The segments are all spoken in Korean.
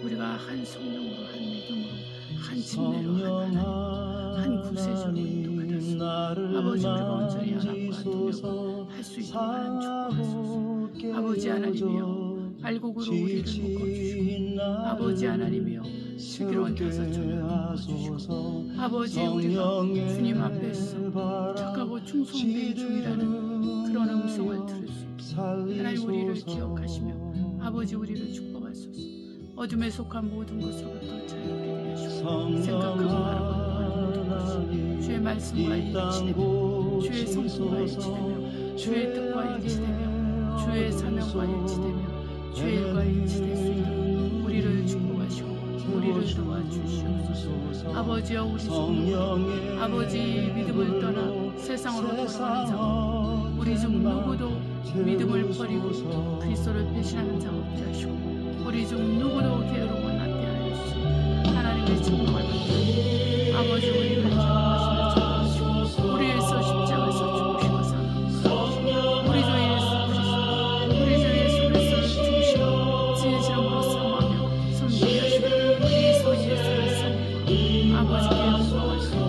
우리가 한 성령으로, 한 믿음으로, 한 침례로, 한 구세주로 인도받았소. 아버지, 우리가 온전히 연합과 동역을 할 수 있도록 하나님 축복하소서. 아버지 하나님이여, 알곡으로 우리를 묶어주시고, 아버지 하나님이여, 슬기로운 다섯 종을 묶어주시고, 아버지, 우리가 주님 앞에서 착하고 충성된 종이라는 그런 음성을 들을 수 있게 하나님 우리를 기억하시며 아버지 우리를 축복하소서. 어둠에 속한 모든 것으로부터 자유하게 되게 하시고 생각하고 말하고 모든 것이 주의 말씀과 일치되며 주의 성품과 일치되며 주의 뜻과 일치되며 주의 사명과 일치되며 주의 일과 일치될 수 있도록 우리를 축복하시고 우리를 도와주시옵소서. 아버지여, 우리 중 아버지 믿음을 떠나 세상으로 돌아가는 자가 우리 중 누구도 믿음을 버리고 그리스도를 배신하는 자가 없게 하시고 우리 중 누구도 게으르고 나태하였으니 하나님의 책망을 받으니 아버지 우리를 기억하시며 축복하시고 우리에서 십자가에서 죽으시고 사랑하시고 우리 주 예수 그리스도 우리 주 예수 그리스도를 죽으시고 진실함으로 사모하며 섬기게 하시고 그리스도 예수를 섬기고 아버지께 영광하시고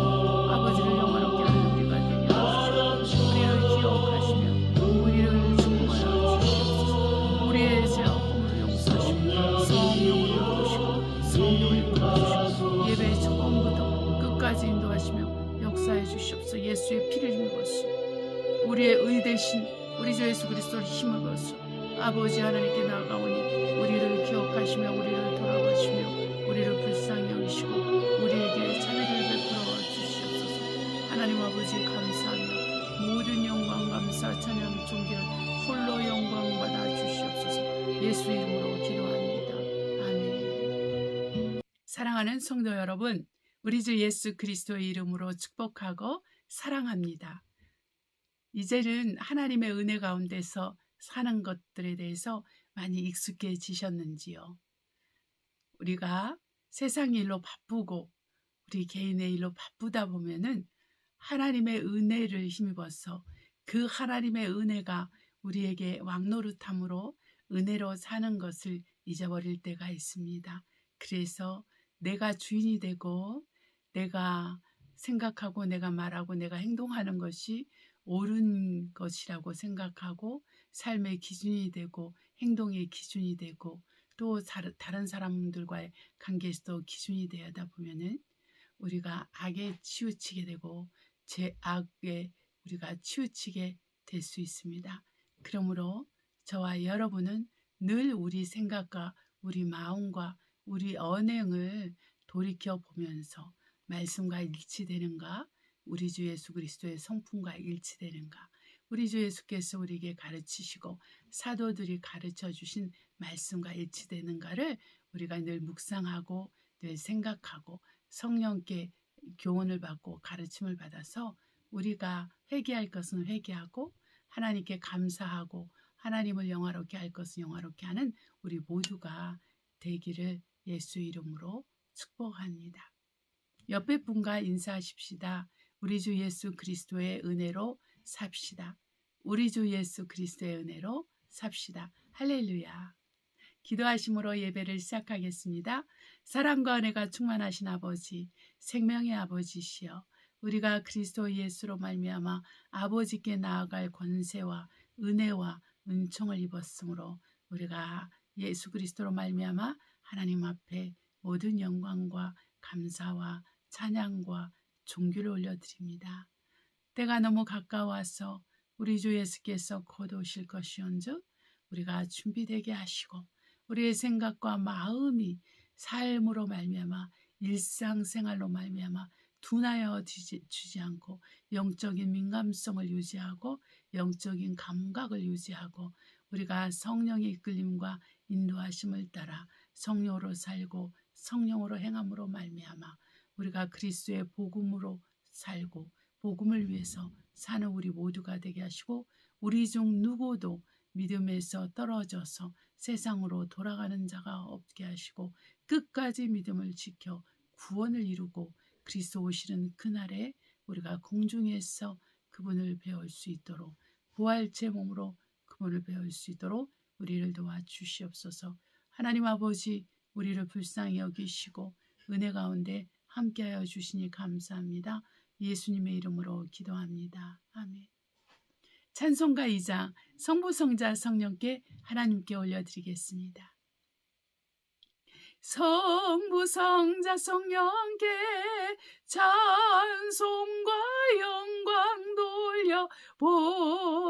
아버지를 영화롭게 하는 우리가 되게 하시고 우리를 기억하시며 우리를 축복하여 주시옵소서. 우리의 죄 허물을 용서하시고 성령으로 도우시고 성령을 부어주시고 예배의 처음부터 끝까지 인도하시며 역사해 주시옵소서. 예수의 피를 힘입었소. 우리의 의 대신 우리 주 예수 그리스도를 힘입었소. 아버지 하나님께 나아가오니 우리를 기억하시며 우리를 돌아보시며 우리를 불쌍히 여기시고 우리에게 자비를 베풀어 주시옵소서. 하나님 아버지 감사하며 모든 영광 감사 찬양 존귀를 홀로 영광 받아 주시옵소서. 예수 이름으로 기도합니다. 아멘. 사랑하는 성도 여러분, 우리 주 예수 그리스도의 이름으로 축복하고 사랑합니다. 이제는 하나님의 은혜 가운데서 사는 것들에 대해서 많이 익숙해지셨는지요? 우리가 세상 일로 바쁘고 우리 개인의 일로 바쁘다 보면은 하나님의 은혜를 힘입어서 그 하나님의 은혜가 우리에게 왕노릇함으로 은혜로 사는 것을 잊어버릴 때가 있습니다. 그래서 내가 주인이 되고 내가 생각하고 내가 말하고 내가 행동하는 것이 옳은 것이라고 생각하고 삶의 기준이 되고 행동의 기준이 되고 또 다른 사람들과의 관계에서도 기준이 되다 보면은 우리가 악에 치우치게 되고 죄악에 우리가 치우치게 될 수 있습니다. 그러므로 저와 여러분은 늘 우리 생각과 우리 마음과 우리 언행을 돌이켜 보면서 말씀과 일치되는가, 우리 주 예수 그리스도의 성품과 일치되는가, 우리 주 예수께서 우리에게 가르치시고 사도들이 가르쳐 주신 말씀과 일치되는가를 우리가 늘 묵상하고 늘 생각하고 성령께 교훈을 받고 가르침을 받아서 우리가 회개할 것은 회개하고 하나님께 감사하고 하나님을 영화롭게 할 것은 영화롭게 하는 우리 모두가 되기를 예수 이름으로 축복합니다. 옆에 분과 인사하십시다. 우리 주 예수 그리스도의 은혜로 삽시다. 우리 주 예수 그리스도의 은혜로 삽시다. 할렐루야. 기도하심으로 예배를 시작하겠습니다. 사랑과 은혜가 충만하신 아버지, 생명의 아버지시여, 우리가 그리스도 예수로 말미암아 아버지께 나아갈 권세와 은혜와 은총을 입었으므로 우리가 예수 그리스도로 말미암아 하나님 앞에 모든 영광과 감사와 찬양과 존귀를 올려드립니다. 때가 너무 가까워서 우리 주 예수께서 곧 오실 것이온즉 우리가 준비되게 하시고 우리의 생각과 마음이 삶으로 말미암아 일상생활로 말미암아 둔하여 주지 않고 영적인 민감성을 유지하고 영적인 감각을 유지하고 우리가 성령의 이끌림과 인도하심을 따라 성령으로 살고 성령으로 행함으로 말미암아 우리가 그리스도의 복음으로 살고 복음을 위해서 사는 우리 모두가 되게 하시고 우리 중 누구도 믿음에서 떨어져서 세상으로 돌아가는 자가 없게 하시고 끝까지 믿음을 지켜 구원을 이루고 그리스도 오시는 그날에 우리가 공중에서 그분을 배울 수 있도록 부활체 몸으로 그분을 배울 수 있도록 우리를 도와주시옵소서. 하나님 아버지, 우리를 불쌍히 여기시고 은혜 가운데 함께하여 주시니 감사합니다. 예수님의 이름으로 기도합니다. 아멘. 찬송가 2장 성부 성자 성령께 하나님께 올려드리겠습니다. 성부 성자 성령께 찬송과 영광 돌려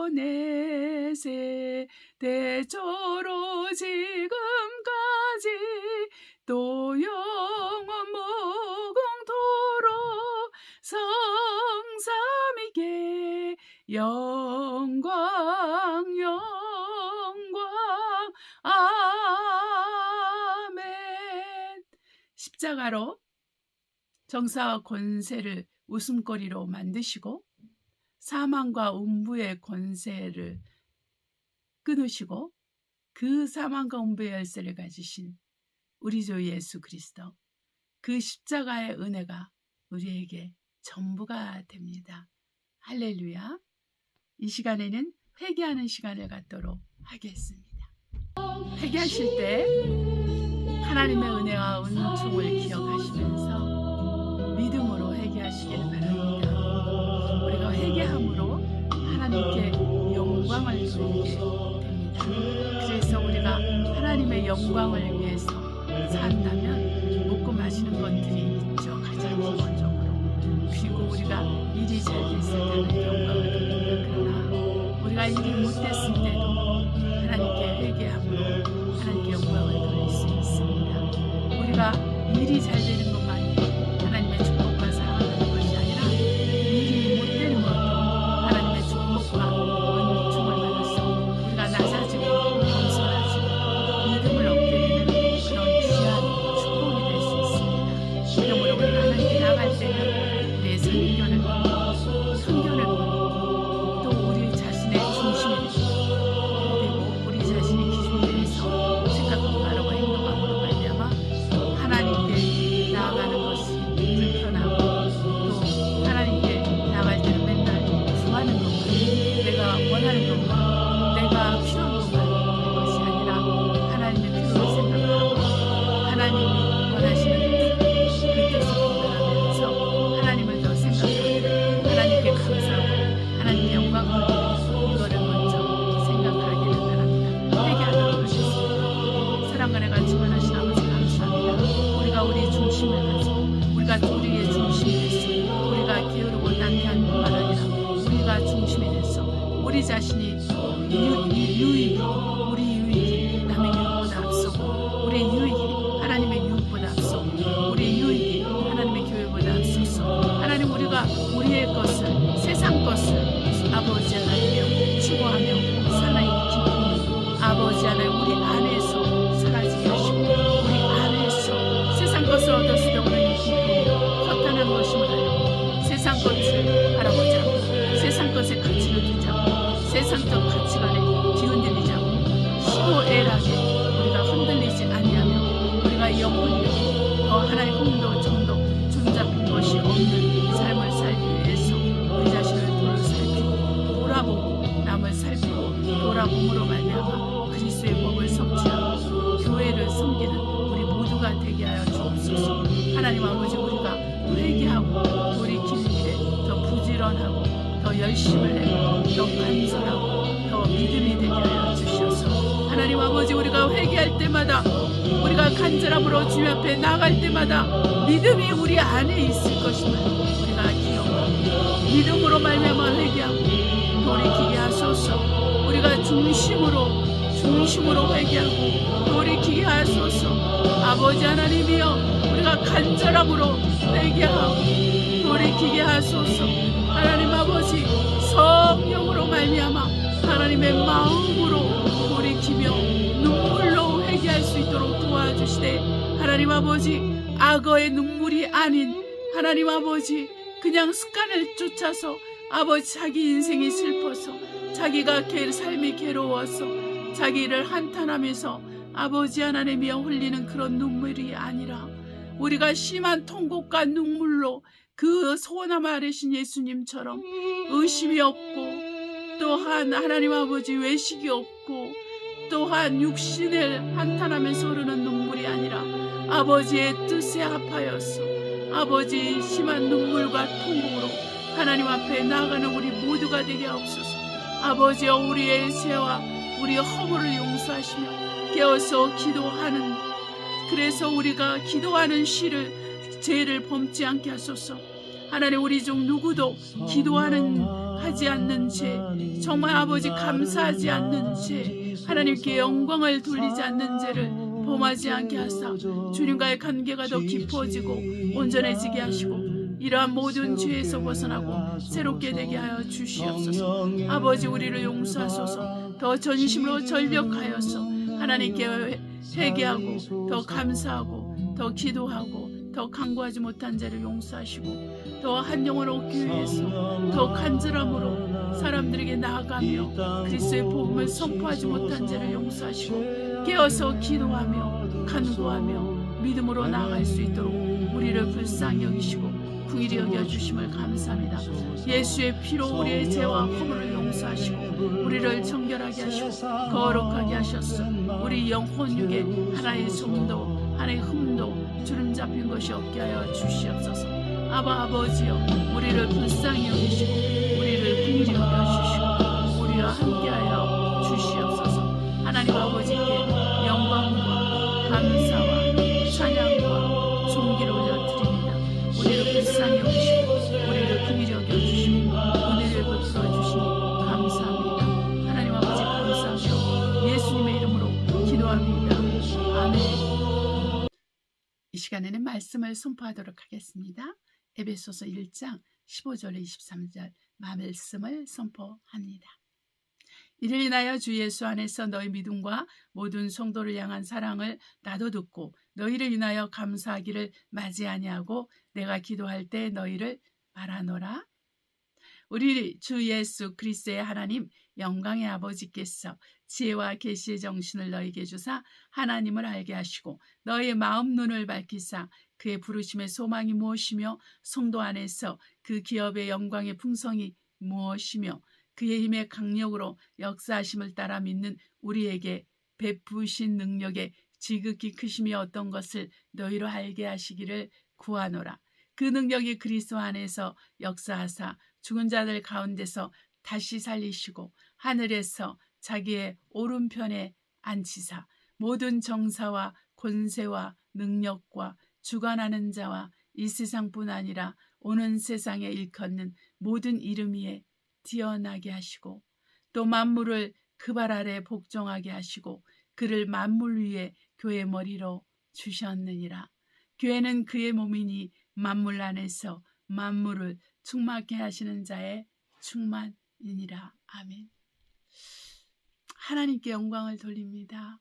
보내세. 대초로 지금까지 또 영원 무궁토록 성삼위께 영광 영광 아멘. 십자가로 정사와 권세를 웃음거리로 만드시고 사망과 음부의 권세를 끊으시고 그 사망과 음부의 열쇠를 가지신 우리 주 예수 그리스도, 그 십자가의 은혜가 우리에게 전부가 됩니다. 할렐루야. 이 시간에는 회개하는 시간을 갖도록 하겠습니다. 회개하실 때 하나님의 은혜와 은총을 기억하시면서 믿음으로 회개하시길 바랍니다. 우리가 회개함으로 하나님께 영광을 돌리게 됩니다. 그래서 우리가 하나님의 영광을 위해서 산다면 먹고 마시는 것들이 있죠. 가장 기본적으로. 그리고 우리가 일이 잘 됐을 때는 영광을 돌립니다. 그러나 우리가 일이 못됐을 때도 하나님께 회개함으로 하나님께 영광을 돌릴 수 있습니다. 우리가 일이 잘 되는 것만이 하나님의 축복과 사랑하는 것이 아니라 일이 못되는 것도 하나님의 축복과 은총을 받아서 우리가 낮아지고 겸손해지고 믿음을 얻게 되는 그런 귀한 축복이 될 수 있습니다. 그러므로 우리가 하나님께 나갈 때는 우리의 선견을 버리고 또 우리 자신의 중심이 되고 우리 자신이 기준이 돼서 생각하고 말하고 행동함으로 말미암아 하나님께 나아가는 것이 불편하고 또 하나님께 나갈 때는 맨날 구하는 것만, 내가 원하는 것만, 내가 필요한 것만 하는 것이 아니라 하나님의 필요를 생각하고 하나님이 원하시는 그 뜻을 분별하면서 하나님을 더 생각하고 하나님께 감사하고 하나님께 영광을 돌리고 이거를 먼저 생각하기를 바랍니다. 회개하도록 하겠습니다. 사랑과 내가 주관하신 아버지 감사합니다. 우리가 우리의 중심을 가지고 우리가 우리의 중심이 됐어. 우리가 게으르고 난해한 뿐만 아니라 우리가 중심이 됐어. 우리 자신이 유익이 우리 유익이 남의 유익보다 앞서고 우리 유익이 하나님의 유익보다 앞서고 우리 유익이 하나님의 교회보다 앞서서 하나님 우리가 우리의 것을 세상 것을 아버지 하나님이여 추구하며 살아있는 기쁨이 아버지 하나님 우리 안에서 사라지게 하시고 우리 안에서 세상 것을 얻었을 때 오는 이 기쁨이 허탄한 것임을 알고 세상 것을 바라보지 않고 세상 것에 가치를 두지 않고 세상적 가치관에 뒤흔들리지 않고 시고애락에 우리가 흔들리지 아니하며 우리가 영혼력 더 하나의 흥도 정도 준잡힌 것이 없는 삶을 살기 위해서 우리 자신을 살피고 돌아보고 남을 살피고 돌아봄으로 말미암아 그리스도의 법을 성취하고 교회를 섬기는 우리 모두가 되게 하여 주옵소서. 하나님 아버지 우리가 회개하고 돌이키는 일에 더 부지런하고 더 열심을 내고 더 간절하고 더 믿음이 되게 하여 주시옵소서. 하나님 아버지 우리가 회개할 때마다 우리가 간절함으로 주님 앞에 나아갈 때마다 믿음이 우리 안에 있을 것임을 우리가 기억하고 믿음으로 말미암아 회개하고 돌이키게 하소서. 우리가 중심으로 회개하고 돌이키게 하소서. 아버지 하나님이여 우리가 간절함으로 회개하고 돌이키게 하소서. 하나님 아버지 성령으로 말미암아 하나님의 마음으로 돌이키며 눈물로 회개할 수 있도록 도와주시되 하나님 아버지 악어의 눈물이 아닌 하나님 아버지 그냥 습관을 쫓아서 아버지 자기 인생이 슬퍼서 자기가 삶이 괴로워서 자기를 한탄하면서 아버지 하나님이여 흘리는 그런 눈물이 아니라 우리가 심한 통곡과 눈물로 그 소남 아래신 예수님처럼 의심이 없고 또한 하나님 아버지 외식이 없고 또한 육신을 한탄하면서 흐르는 눈물이 아니라 아버지의 뜻에 합하여서 아버지 심한 눈물과 통곡으로 하나님 앞에 나아가는 우리 모두가 되게 하옵소서. 아버지여, 우리의 죄와 우리의 허물을 용서하시며 깨어서 기도하는, 그래서 우리가 기도하는 죄를 범지 않게 하소서. 하나님, 우리 중 누구도 하지 않는 죄, 정말 아버지 감사하지 않는 죄, 하나님께 영광을 돌리지 않는 죄를 범하지 않게 하사 주님과의 관계가 더 깊어지고 온전해지게 하시고 이러한 모든 죄에서 벗어나고 새롭게 되게 하여 주시옵소서. 아버지, 우리를 용서하소서. 더 전심으로 전력하여서 하나님께 회개하고 더 감사하고 더 기도하고 더 간구하지 못한 죄를 용서하시고 더 한 영혼 얻기 위해서 더 간절함으로 사람들에게 나아가며 그리스도의 복음을 선포하지 못한 죄를 용서하시고 깨어서 기도하며 간구하며 믿음으로 나아갈 수 있도록 우리를 불쌍히 여기시고 긍휼히 여겨주심을 감사합니다. 예수의 피로 우리의 죄와 허물을 용서하시고 우리를 정결하게 하시고 거룩하게 하셨어. 우리 영혼 육에 하나의 소음도 하나의 흠도 주름 잡힌 것이 없게 하여 주시옵소서. 아버지여, 우리를 불쌍히 여기시고 우리를 긍휼히 여겨주시고 우리와 함께하여 주시옵소서. 하나님 아버지께 영광과 감사와 찬양과 존귀를 올려드립니다. 우리를 불쌍히 여기시고 우리를 긍휼히 여겨주시고 은혜를 베풀어 주시니 감사합니다. 하나님 아버지 감사하며 예수님의 이름으로 기도합니다. 아멘. 이 시간에는 말씀을 선포하도록 하겠습니다. 에베소서 1장 15절에 23절 말씀을 선포합니다. 이를 인하여 주 예수 안에서 너희 믿음과 모든 성도를 향한 사랑을 나도 듣고 너희를 인하여 감사하기를 마지 아니하고 내가 기도할 때 너희를 바라노라. 우리 주 예수 그리스도의 하나님 영광의 아버지께서 지혜와 계시의 정신을 너희에게 주사 하나님을 알게 하시고 너희의 마음 눈을 밝히사 그의 부르심의 소망이 무엇이며 성도 안에서 그 기업의 영광의 풍성이 무엇이며 그의 힘의 강력으로 역사하심을 따라 믿는 우리에게 베푸신 능력의 지극히 크심이 어떤 것을 너희로 알게 하시기를 구하노라. 그 능력이 그리스도 안에서 역사하사 죽은 자들 가운데서 다시 살리시고 하늘에서 자기의 오른편에 앉히사 모든 정사와 권세와 능력과 주관하는 자와 이 세상뿐 아니라 오는 세상에 일컫는 모든 이름 위에 뛰어나게 하시고 또 만물을 그 발 아래 복종하게 하시고 그를 만물 위에 교회 머리로 주셨느니라. 교회는 그의 몸이니 만물 안에서 만물을 충만케 하시는 자의 충만이니라. 아멘. 하나님께 영광을 돌립니다.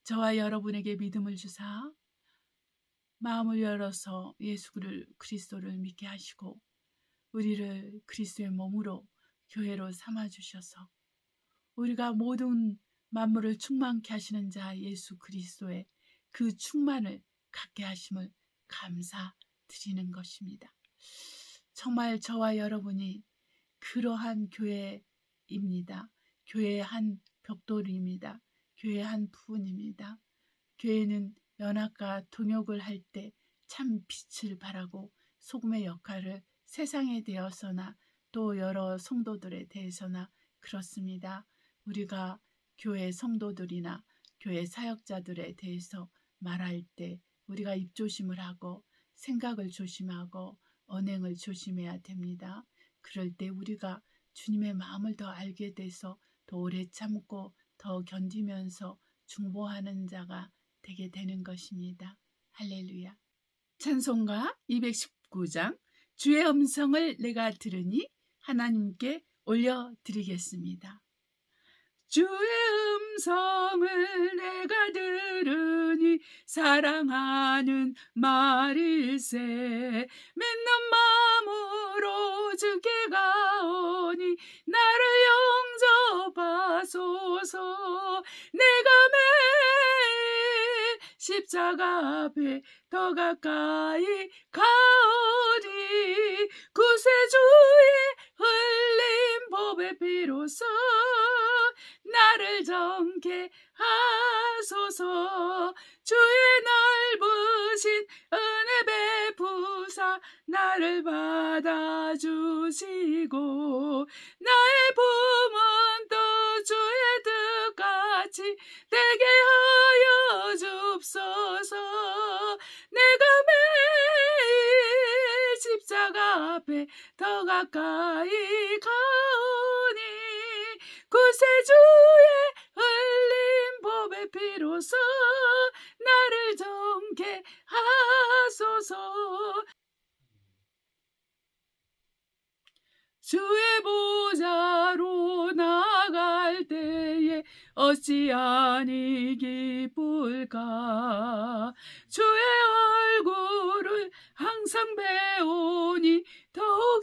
저와 여러분에게 믿음을 주사 마음을 열어서 예수 그리스도를 믿게 하시고 우리를 그리스도의 몸으로 교회로 삼아주셔서 우리가 모든 만물을 충만케 하시는 자 예수 그리스도의 그 충만을 갖게 하심을 감사드리는 것입니다. 정말 저와 여러분이 그러한 교회입니다. 교회의 한 벽돌입니다. 교회의 한 부분입니다. 교회는 연합과 동역을 할 때 참 빛을 발하고 소금의 역할을 세상에 대해서나 또 여러 성도들에 대해서나 그렇습니다. 우리가 교회 성도들이나 교회 사역자들에 대해서 말할 때 우리가 입조심을 하고 생각을 조심하고 언행을 조심해야 됩니다. 그럴 때 우리가 주님의 마음을 더 알게 돼서 더 오래 참고 더 견디면서 중보하는 자가 되게 되는 것입니다. 할렐루야. 찬송가 219장 주의 음성을 내가 들으니 하나님께 올려드리겠습니다. 주의 음성을 내가 들으니 사랑하는 말일세 믿는 마음으로 주께 가오니 나를 영접하소서. 내가 매일 십자가 앞에 더 가까이 가오리 구세주의 흘린 법의 피로써 나를 정케 하소서. 주의 넓은 나를 받아주시고 나의 품은 또 주의 뜻같이 되게 하여 줍소서. 내가 매일 십자가 앞에 더 가까이 가오니 구세주의 흘린 보배 피로써 나를 정케 하소서. 주의 보좌로 나갈 때에 어찌하니 기쁠까. 주의 얼굴을 항상 배우니 더욱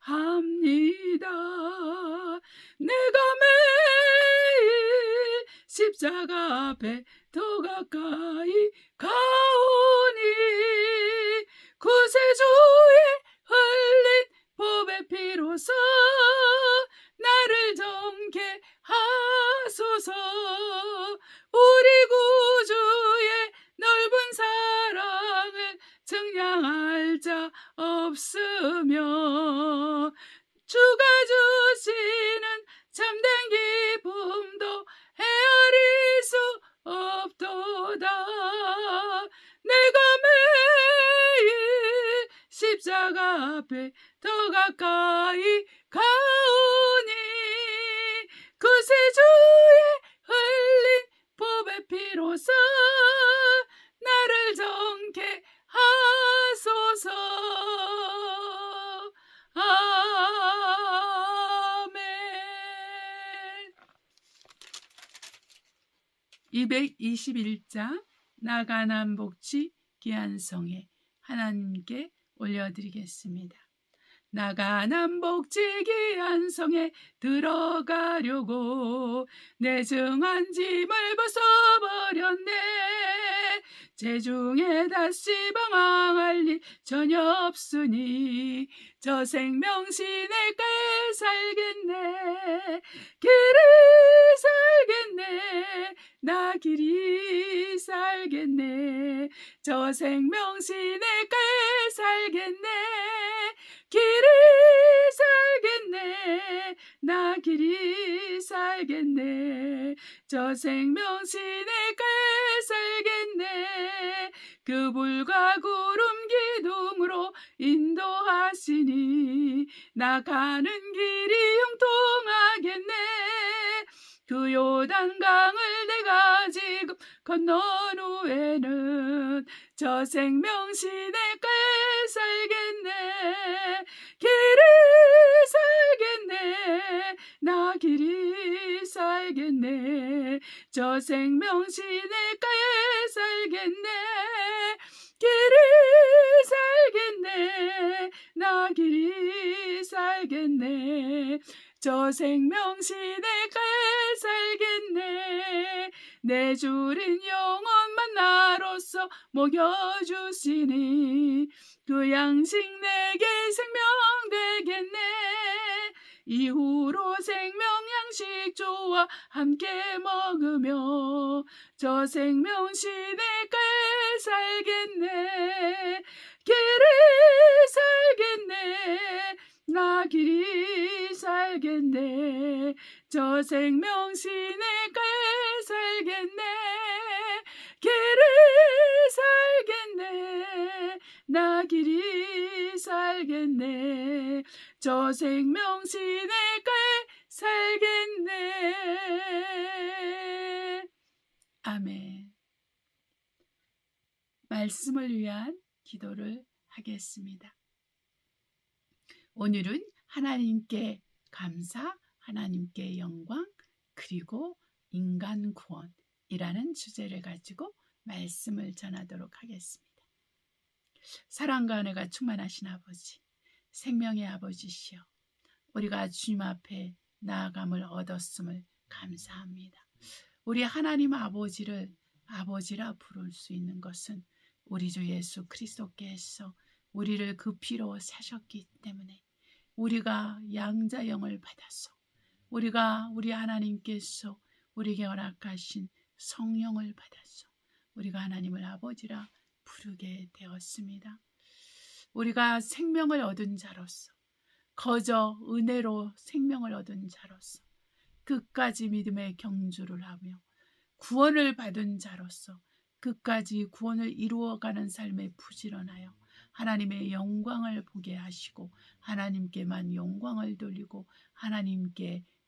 친근합니다. 내가 매일 십자가 앞에 더 가까이 가오니 구세주의 흘린 보배 피로써 나를 정케 하소서. 우리 구주의 넓은 사랑을 증량할 자 없으며 주가 주시는 참된 기쁨도 헤아릴 수 없도다. 내가 매일 십자가 앞에 더 가까이 가오니 구세주의 흘린 보배 피로써 나를 정케 하소서. 아멘. 221장 나가남복치 귀한송에 하나님께 올려드리겠습니다. 나가남복치 귀한성에 들어가려고 내 증한 짐을 벗어버렸네. 제중에 다시 방황할 일 전혀 없으니 저 생명시내가 살겠네. 길이 살겠네. 나 길이 살겠네. 저 생명시내가 살겠네. 길이 살겠네. 나 길이 살겠네. 저 생명시내가 살겠네. 그 불과 구름 기둥으로 인도하시니 나 가는 길이 형통하겠네. 그 요단강을 내가 지금 건넌 후에는 저 생명시내가에 살겠네. 길이 살겠네. 나 길이 살겠네. 저 생명시내가에 살겠네. 길이 살겠네. 나 길이 살겠네. 저 생명시내가에 살겠네. 내 주린 영혼만 나로서 먹여주시니 그 양식 내게 생명 되겠네. 이후로 생명 양식 주와 함께 먹으며 저 생명시내가에 살겠네. 길이 살겠네. 나 길이 살겠네. 저 생명시내가에 살겠네. 길이 살겠네. 나 길이 살겠네. 저 생명시내가에 살겠네. 아멘. 말씀을 위한 기도를 하겠습니다. 오늘은 하나님께 감사, 하나님께 영광, 그리고 인간 구원이라는 주제를 가지고 말씀을 전하도록 하겠습니다. 사랑과 은혜가 충만하신 아버지, 생명의 아버지시여, 우리가 주님 앞에 나아감을 얻었음을 감사합니다. 우리 하나님 아버지를 아버지라 부를 수 있는 것은 우리 주 예수 그리스도께서 우리를 그 피로 사셨기 때문에 우리가 양자영을 받아서 우리가 우리 하나님께서 우리에게 허락하신 성령을 받아서 우리가 하나님을 아버지라 부르게 되었습니다. 우리가 생명을 얻은 자로서, 거저 은혜로 생명을 얻은 자로서 끝까지 믿음의 경주를 하며 구원을 받은 자로서 끝까지 구원을 이루어가는 삶에 부지런하여 하나님의 영광을 보게 하시고 하나님께만 영광을 돌리고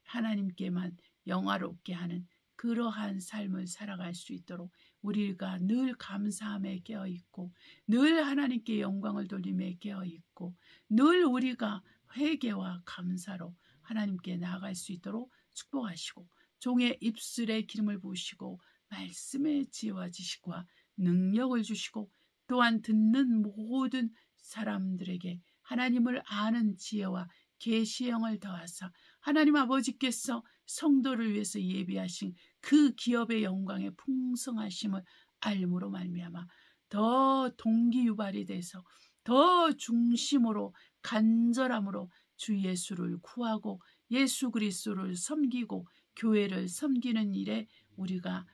하나님께만 영화롭게 하는 그러한 삶을 살아갈 수 있도록 우리가 늘 감사함에 깨어있고 늘 하나님께 영광을 돌림에 깨어있고 늘 우리가 회개와 감사로 하나님께 나아갈 수 있도록 축복하시고 종의 입술에 기름을 부으시고 말씀의 지혜와 지식과 능력을 주시고 또한 듣는 모든 사람들에게 하나님을 아는 지혜와 계시의 영을 더하사 하나님 아버지께서 성도를 위해서 예비하신 그 기업의 영광의 풍성하심을 알므로 말미암아 더 동기유발이 돼서 더 중심으로 간절함으로 주 예수를 구하고 예수 그리스도를 섬기고 교회를 섬기는 일에 우리가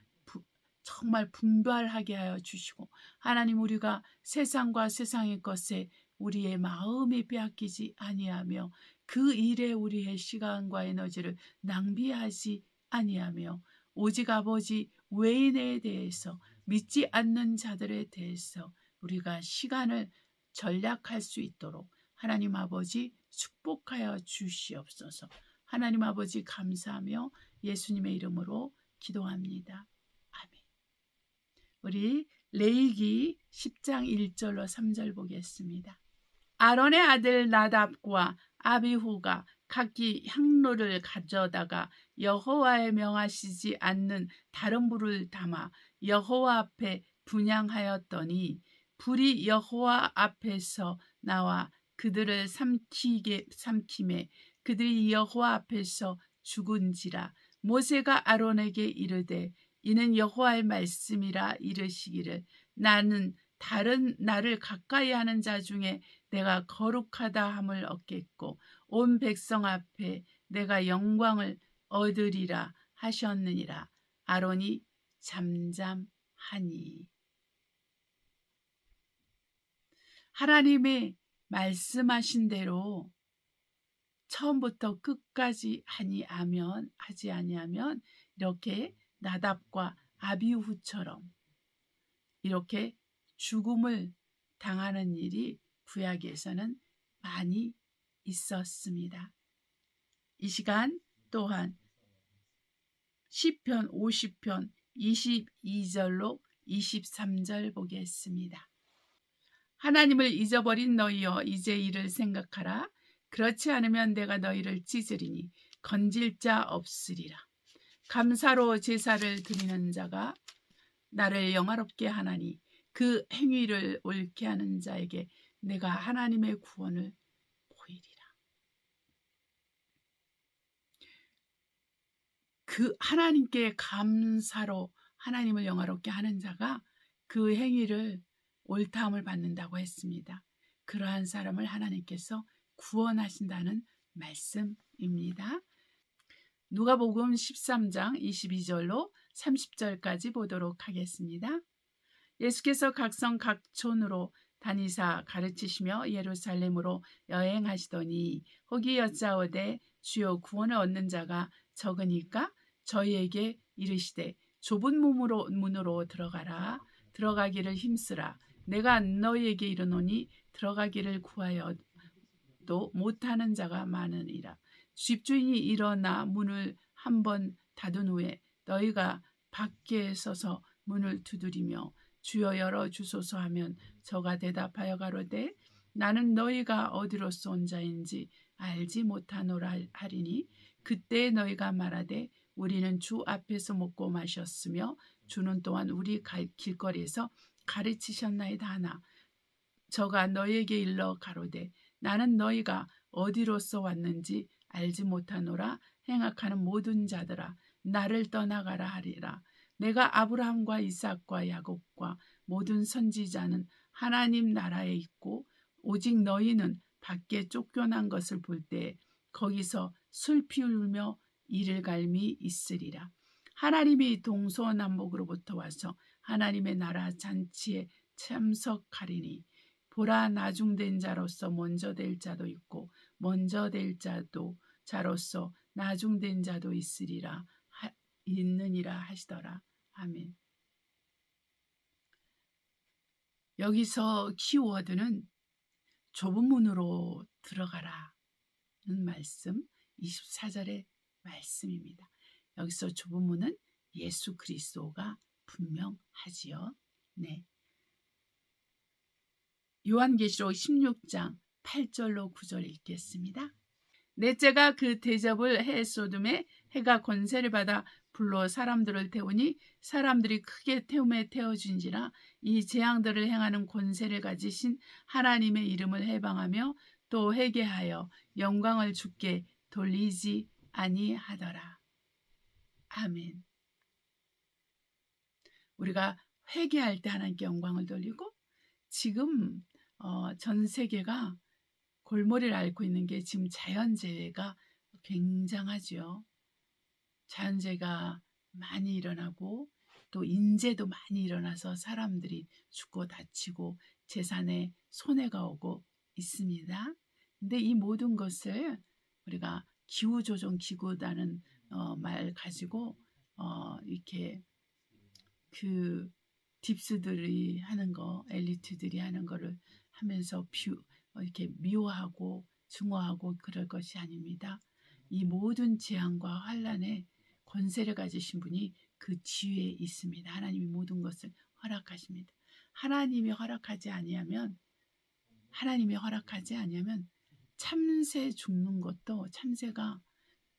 정말 분발하게 하여 주시고 하나님 우리가 세상과 세상의 것에 우리의 마음이 빼앗기지 아니하며 그 일에 우리의 시간과 에너지를 낭비하지 아니하며 오직 아버지 외인에 대해서 믿지 않는 자들에 대해서 우리가 시간을 전략할 수 있도록 하나님 아버지 축복하여 주시옵소서. 하나님 아버지 감사하며 예수님의 이름으로 기도합니다. 아멘. 우리 레위기 10장 1절로 3절 보겠습니다. 아론의 아들 나답과 아비후가 각기 향로를 가져다가 여호와의 명하시지 않는 다른 불을 담아 여호와 앞에 분향하였더니 불이 여호와 앞에서 나와 그들을 삼킴에 그들이 여호와 앞에서 죽은지라. 모세가 아론에게 이르되 이는 여호와의 말씀이라 이르시기를 나는 다른 나를 가까이 하는 자 중에 내가 거룩하다 함을 얻겠고 온 백성 앞에 내가 영광을 얻으리라 하셨느니라. 아론이 잠잠하니. 하나님의 말씀하신 대로 처음부터 끝까지 하지 아니하면 이렇게 나답과 아비후처럼 이렇게 죽음을 당하는 일이 구약에서는 많이 있었습니다. 이 시간 또한 시편 50편 22절로 23절 보겠습니다. 하나님을 잊어버린 너희여 이제 이를 생각하라. 그렇지 않으면 내가 너희를 찢으리니 건질 자 없으리라. 감사로 제사를 드리는 자가 나를 영화롭게 하나니 그 행위를 옳게 하는 자에게 내가 하나님의 구원을 보이리라. 그 하나님께 감사로 하나님을 영화롭게 하는 자가 그 행위를 옳다함을 받는다고 했습니다. 그러한 사람을 하나님께서 구원하신다는 말씀입니다. 누가복음 13장 22절로 30절까지 보도록 하겠습니다. 예수께서 각성 각촌으로 다니사 가르치시며 예루살렘으로 여행하시더니 거기 여짜오되 주여 구원을 얻는 자가 적으니까 저희에게 이르시되 좁은 문으로 들어가라. 들어가기를 힘쓰라. 내가 너희에게 이르노니 들어가기를 구하여도 못하는 자가 많으니라. 집주인이 일어나 문을 한번 닫은 후에 너희가 밖에 서서 문을 두드리며 주여 열어주소서 하면 저가 대답하여 가로되 나는 너희가 어디로서 온 자인지 알지 못하노라 하리니 그때 너희가 말하되 우리는 주 앞에서 먹고 마셨으며 주는 또한 우리 길거리에서 가르치셨나이다 하나 저가 너희에게 일러 가로되 나는 너희가 어디로서 왔는지 알지 못하노라. 행악하는 모든 자들아 나를 떠나가라 하리라. 내가 아브라함과 이삭과 야곱과 모든 선지자는 하나님 나라에 있고 오직 너희는 밖에 쫓겨난 것을 볼 때 거기서 슬피 울며 이를 갈미 있으리라. 하나님이 동서남북으로부터 와서 하나님의 나라 잔치에 참석하리니 보라, 나중된 자로서 먼저 될 자도 있고 먼저 될 자로서 나중된 자도 있느니라 하시더라. 아멘. 여기서 키워드는 좁은 문으로 들어가라는 말씀, 24절의 말씀입니다. 여기서 좁은 문은 예수 그리스도가 분명하지요. 네. 요한계시록 16장 8절로 9절 읽겠습니다. 넷째가 그 대접을 해 쏟음에 해가 권세를 받아 불로 사람들을 태우니 사람들이 크게 태움에 태워진지라. 이 재앙들을 행하는 권세를 가지신 하나님의 이름을 해방하며 또 회개하여 영광을 주께 돌리지 아니하더라. 아멘. 우리가 회개할 때 하나님께 영광을 돌리고, 지금 전 세계가 골머리를 앓고 있는 게 지금 자연재해가 굉장하죠. 자연재해가 많이 일어나고 또 인재도 많이 일어나서 사람들이 죽고 다치고 재산에 손해가 오고 있습니다. 근데 이 모든 것을 우리가 기후조정기구라는 말 가지고 이렇게 그 딥스들이 하는 거, 엘리트들이 하는 거를 하면서 이렇게 미워하고 증오하고 그럴 것이 아닙니다. 이 모든 재앙과 환난의 권세를 가지신 분이 그 지위에 있습니다. 하나님이 모든 것을 허락하십니다. 하나님이 허락하지 아니하면 참새 죽는 것도, 참새가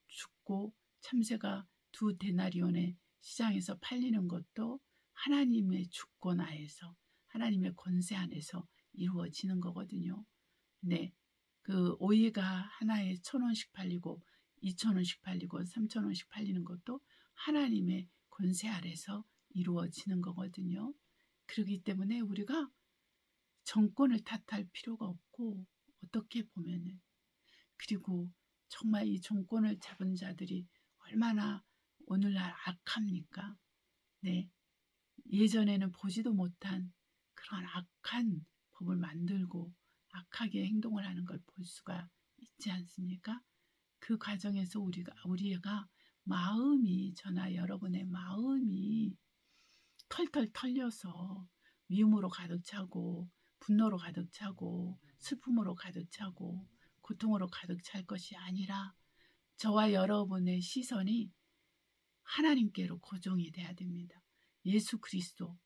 죽고 참새가 2데나리온에 시장에서 팔리는 것도 하나님의 주권 하에서, 하나님의 권세 안에서 이루어지는 거거든요. 네, 그 오이가 하나에 1,000원씩 팔리고 2,000원씩 팔리고 3,000원씩 팔리는 것도 하나님의 권세 아래서 이루어지는 거거든요. 그렇기 때문에 우리가 정권을 탓할 필요가 없고, 어떻게 보면은, 그리고 정말 이 정권을 잡은 자들이 얼마나 오늘날 악합니까? 네, 예전에는 보지도 못한 그런 악한 법을 만들고 악하게 행동을 하는 걸 볼 수가 있지 않습니까? 그 과정에서 우리가 마음이, 저나 여러분의 마음이 털털 털려서 미움으로 가득 차고 분노로 가득 차고 슬픔으로 가득 차고 고통으로 가득 찰 것이 아니라, 저와 여러분의 시선이 하나님께로 고정이 돼야 됩니다. 예수 그리스도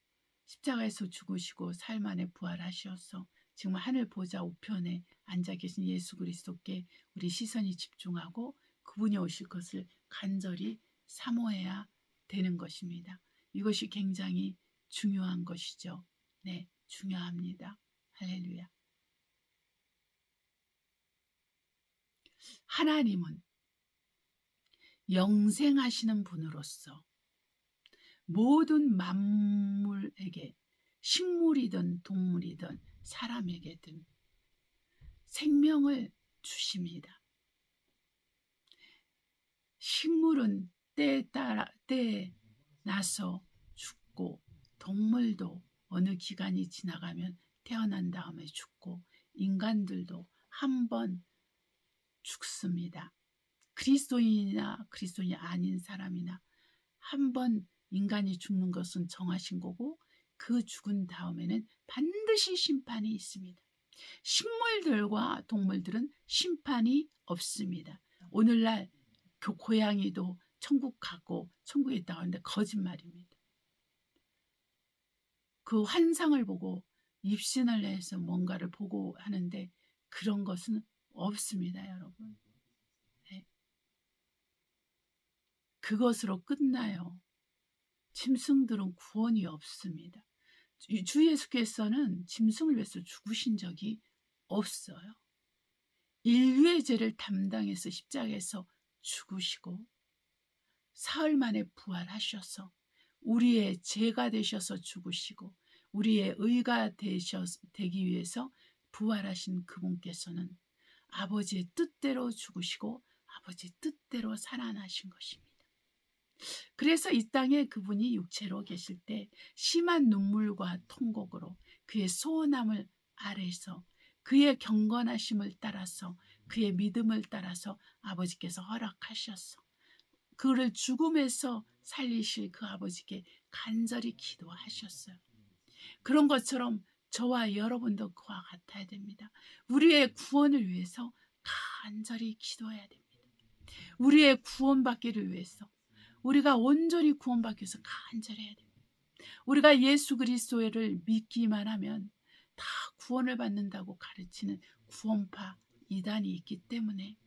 십자가에서 죽으시고 사흘 만에 부활하셔서 지금 하늘 보좌 우편에 앉아 계신 예수 그리스도께 우리 시선이 집중하고 그분이 오실 것을 간절히 사모해야 되는 것입니다. 이것이 굉장히 중요한 것이죠. 네, 중요합니다. 할렐루야. 하나님은 영생하시는 분으로서 모든 만물에게, 식물이든 동물이든 사람에게든 생명을 주십니다. 식물은 때에 나서 죽고, 동물도 어느 기간이 지나가면 태어난 다음에 죽고, 인간들도 한 번 죽습니다. 그리스도인이나 그리스도인이 아닌 사람이나 한 번 인간이 죽는 것은 정하신 거고, 그 죽은 다음에는 반드시 심판이 있습니다. 식물들과 동물들은 심판이 없습니다. 오늘날 고양이도 천국 가고 천국에 있다고 하는데 거짓말입니다. 그 환상을 보고 입신을 해서 뭔가를 보고 하는데 그런 것은 없습니다, 여러분. 네. 그것으로 끝나요. 짐승들은 구원이 없습니다. 주 예수께서는 짐승을 위해서 죽으신 적이 없어요. 인류의 죄를 담당해서 십자가에서 죽으시고 사흘 만에 부활하셔서 우리의 죄가 되셔서 죽으시고 우리의 의가 되기 위해서 부활하신 그분께서는 아버지의 뜻대로 죽으시고 아버지의 뜻대로 살아나신 것입니다. 그래서 이 땅에 그분이 육체로 계실 때 심한 눈물과 통곡으로 그의 소원함을 아래서 그의 경건하심을 따라서 그의 믿음을 따라서 아버지께서 허락하셨어. 그를 죽음에서 살리실 그 아버지께 간절히 기도하셨어요. 그런 것처럼 저와 여러분도 그와 같아야 됩니다. 우리의 구원을 위해서 간절히 기도해야 됩니다. 우리의 구원받기를 위해서, 우리가 온전히 구원받기 위해서 간절해야 됩니다. 우리가 예수 그리스도를 믿기만 하면 다 구원을 받는다고 가르치는 구원파 이단이 있기 때문에,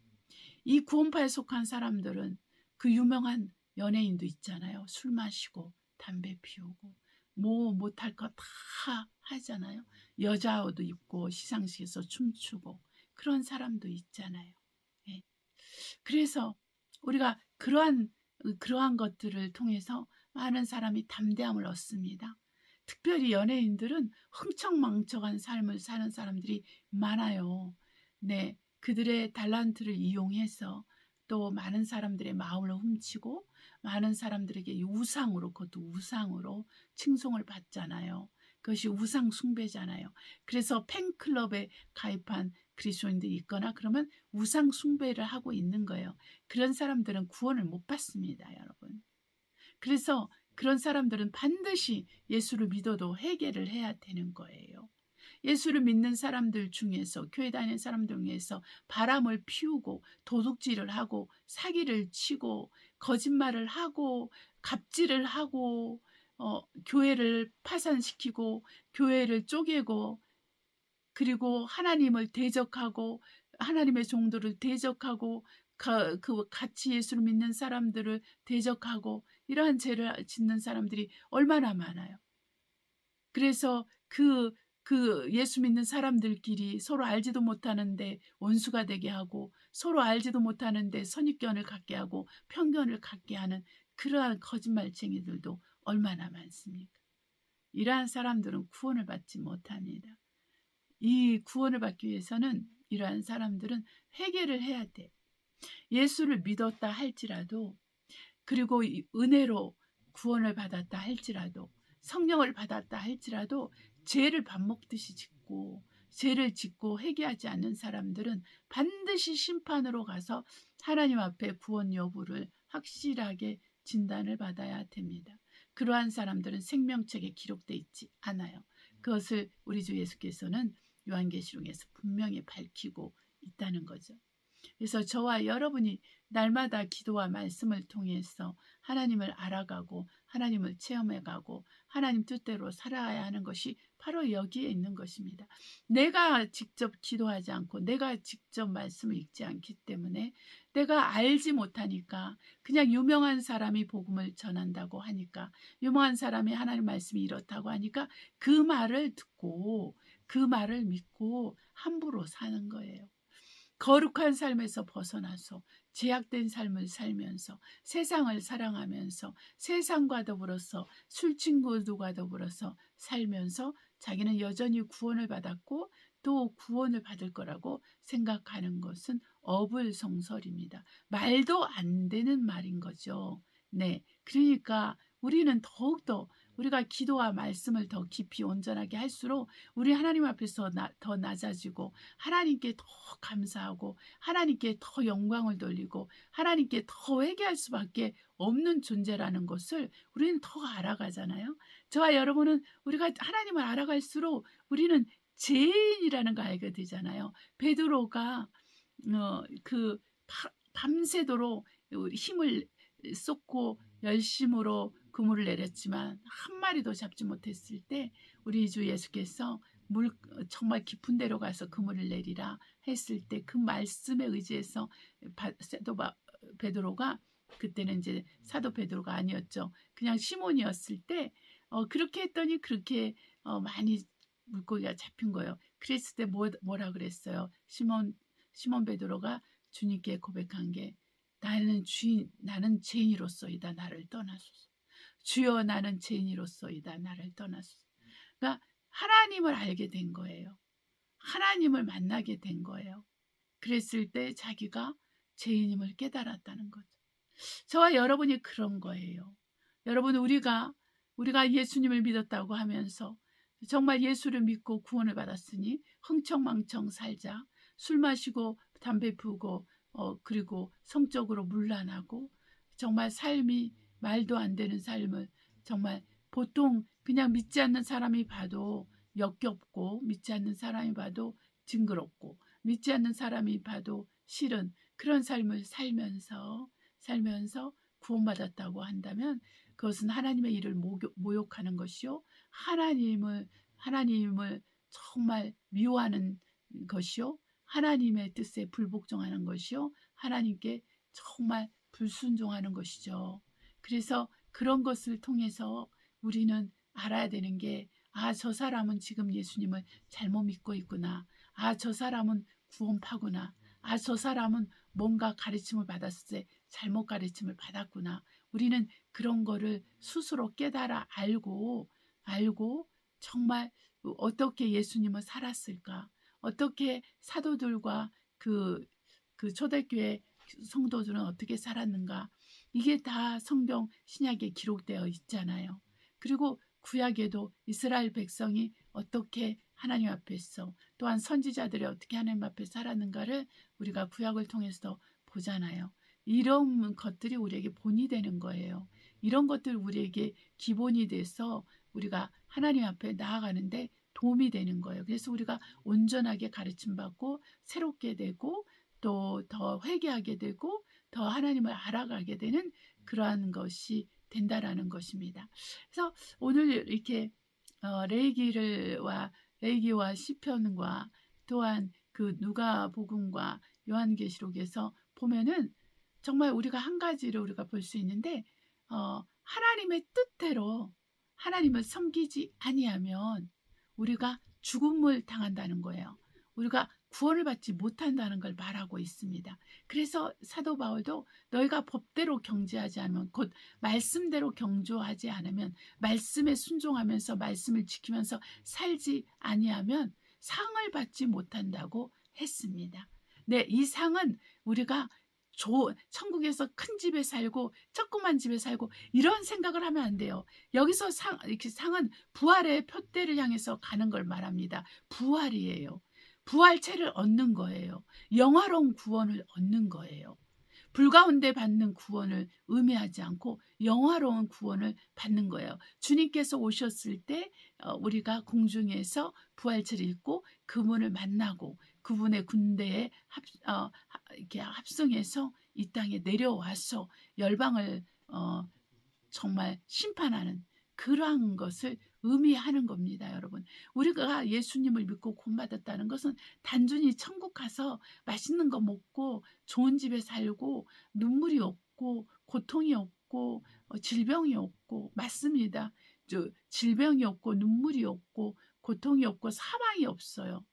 이 구원파에 속한 사람들은 그 유명한 연예인도 있잖아요. 술 마시고 담배 피우고 뭐 못할 거 다 하잖아요. 여자도 있고 시상식에서 춤추고 그런 사람도 있잖아요. 예. 그래서 우리가 그러한 것들을 통해서 많은 사람이 담대함을 얻습니다. 특별히 연예인들은 흥청망청한 삶을 사는 사람들이 많아요. 네, 그들의 달란트를 이용해서 또 많은 사람들의 마음을 훔치고 많은 사람들에게 우상으로, 그것도 우상으로 칭송을 받잖아요. 그것이 우상 숭배잖아요. 그래서 팬클럽에 가입한 그리스도인들이 있거나 그러면 우상 숭배를 하고 있는 거예요. 그런 사람들은 구원을 못 받습니다, 여러분. 그래서 그런 사람들은 반드시 예수를 믿어도 회개를 해야 되는 거예요. 예수를 믿는 사람들 중에서, 교회 다니는 사람들 중에서 바람을 피우고 도둑질을 하고 사기를 치고 거짓말을 하고 갑질을 하고 교회를 파산시키고 교회를 쪼개고 그리고 하나님을 대적하고 하나님의 종들을 대적하고 그 같이 예수를 믿는 사람들을 대적하고 이러한 죄를 짓는 사람들이 얼마나 많아요. 그래서 그 예수 믿는 사람들끼리 서로 알지도 못하는데 원수가 되게 하고 서로 알지도 못하는데 선입견을 갖게 하고 편견을 갖게 하는 그러한 거짓말쟁이들도 얼마나 많습니까? 이러한 사람들은 구원을 받지 못합니다. 이 구원을 받기 위해서는 이러한 사람들은 회개를 해야 돼. 예수를 믿었다 할지라도 그리고 은혜로 구원을 받았다 할지라도 성령을 받았다 할지라도 죄를 밥 먹듯이 짓고 죄를 짓고 회개하지 않는 사람들은 반드시 심판으로 가서 하나님 앞에 구원 여부를 확실하게 진단을 받아야 됩니다. 그러한 사람들은 생명책에 기록되어 있지 않아요. 그것을 우리 주 예수께서는 요한계시록에서 분명히 밝히고 있다는 거죠. 그래서 저와 여러분이 날마다 기도와 말씀을 통해서 하나님을 알아가고 하나님을 체험해가고 하나님 뜻대로 살아야 하는 것이 바로 여기에 있는 것입니다. 내가 직접 기도하지 않고 내가 직접 말씀을 읽지 않기 때문에 내가 알지 못하니까 그냥 유명한 사람이 복음을 전한다고 하니까 유명한 사람이 하나님 말씀이 이렇다고 하니까 그 말을 듣고 그 말을 믿고 함부로 사는 거예요. 거룩한 삶에서 벗어나서 제약된 삶을 살면서 세상을 사랑하면서 세상과 더불어서 술친구들과 더불어서 살면서 자기는 여전히 구원을 받았고 또 구원을 받을 거라고 생각하는 것은 어불성설입니다. 말도 안 되는 말인 거죠. 네, 그러니까 우리는 더욱더 우리가 기도와 말씀을 더 깊이 온전하게 할수록 우리 하나님 앞에서 더 낮아지고 하나님께 더 감사하고 하나님께 더 영광을 돌리고 하나님께 더 회개할 수밖에 없는 존재라는 것을 우리는 더 알아가잖아요. 저와 여러분은 우리가 하나님을 알아갈수록 우리는 죄인이라는 걸 알게 되잖아요. 베드로가 밤새도록 힘을 쏟고 열심으로 그물을 내렸지만 한 마리도 잡지 못했을 때 우리 주 예수께서 정말 깊은 데로 가서 그물을 내리라 했을 때 그 말씀에 의지해서 사도 베드로가 그때는 이제 사도 베드로가 아니었죠. 그냥 시몬이었을 때 그렇게 했더니 그렇게 많이 물고기가 잡힌 거예요. 그랬을 때 뭐라 그랬어요? 시몬 베드로가 주님께 고백한 게 나는 죄인으로서이다 나를 떠나소서. 주여 나는 죄인으로서이다 나를 떠나소서. 그러니까 하나님을 알게 된 거예요. 하나님을 만나게 된 거예요. 그랬을 때 자기가 죄인임을 깨달았다는 거죠. 저와 여러분이 그런 거예요. 여러분 우리가 예수님을 믿었다고 하면서 정말 예수를 믿고 구원을 받았으니 흥청망청 살자. 술 마시고 담배 피우고 그리고 성적으로 문란하고 정말 삶이 말도 안 되는 삶을 정말 보통 그냥 믿지 않는 사람이 봐도 역겹고 믿지 않는 사람이 봐도 징그럽고 믿지 않는 사람이 봐도 싫은 그런 삶을 살면서 구원받았다고 한다면 그것은 하나님의 일을 모욕하는 것이요 하나님을 정말 미워하는 것이요 하나님의 뜻에 불복종하는 것이요 하나님께 정말 불순종하는 것이죠. 그래서 그런 것을 통해서 우리는 알아야 되는 게 저 사람은 지금 예수님을 잘못 믿고 있구나. 저 사람은 구원파구나. 저 사람은 뭔가 가르침을 받았을 때 잘못 가르침을 받았구나. 우리는 그런 거를 스스로 깨달아 알고 정말 어떻게 예수님을 살았을까? 어떻게 사도들과 그 초대교회 성도들은 어떻게 살았는가? 이게 다 성경 신약에 기록되어 있잖아요. 그리고 구약에도 이스라엘 백성이 어떻게 하나님 앞에서 또한 선지자들이 어떻게 하나님 앞에 살았는가를 우리가 구약을 통해서 보잖아요. 이런 것들이 우리에게 본이 되는 거예요. 이런 것들 우리에게 기본이 돼서 우리가 하나님 앞에 나아가는데 도움이 되는 거예요. 그래서 우리가 온전하게 가르침받고 새롭게 되고 또 더 회개하게 되고 더 하나님을 알아가게 되는 그러한 것이 된다라는 것입니다. 그래서 오늘 이렇게 레위기와 시편과 또한 그 누가복음과 요한계시록에서 보면은 정말 우리가 한 가지를 우리가 볼 수 있는데 하나님의 뜻대로 하나님을 섬기지 아니하면 우리가 죽음을 당한다는 거예요. 우리가 구원을 받지 못한다는 걸 말하고 있습니다. 그래서 사도 바울도 너희가 법대로 경제하지 않으면 곧 말씀대로 경주하지 않으면 말씀에 순종하면서 말씀을 지키면서 살지 아니하면 상을 받지 못한다고 했습니다. 네, 이 상은 우리가 천국에서 큰 집에 살고 조그만 집에 살고 이런 생각을 하면 안 돼요. 여기서 상은 부활의 표대를 향해서 가는 걸 말합니다. 부활이에요. 부활체를 얻는 거예요. 영화로운 구원을 얻는 거예요. 불 가운데 받는 구원을 의미하지 않고 영화로운 구원을 받는 거예요. 주님께서 오셨을 때 우리가 공중에서 부활체를 입고 그분을 만나고 그분의 군대에 이렇게 합성해서 이 땅에 내려와서 열방을 정말 심판하는 그러한 것을 의미하는 겁니다, 여러분. 우리가 예수님을 믿고 구원받았다는 것은 단순히 천국 가서 맛있는 거 먹고 좋은 집에 살고 눈물이 없고 고통이 없고 질병이 없고 맞습니다. 질병이 없고 눈물이 없고 고통이 없고 사망이 없어요.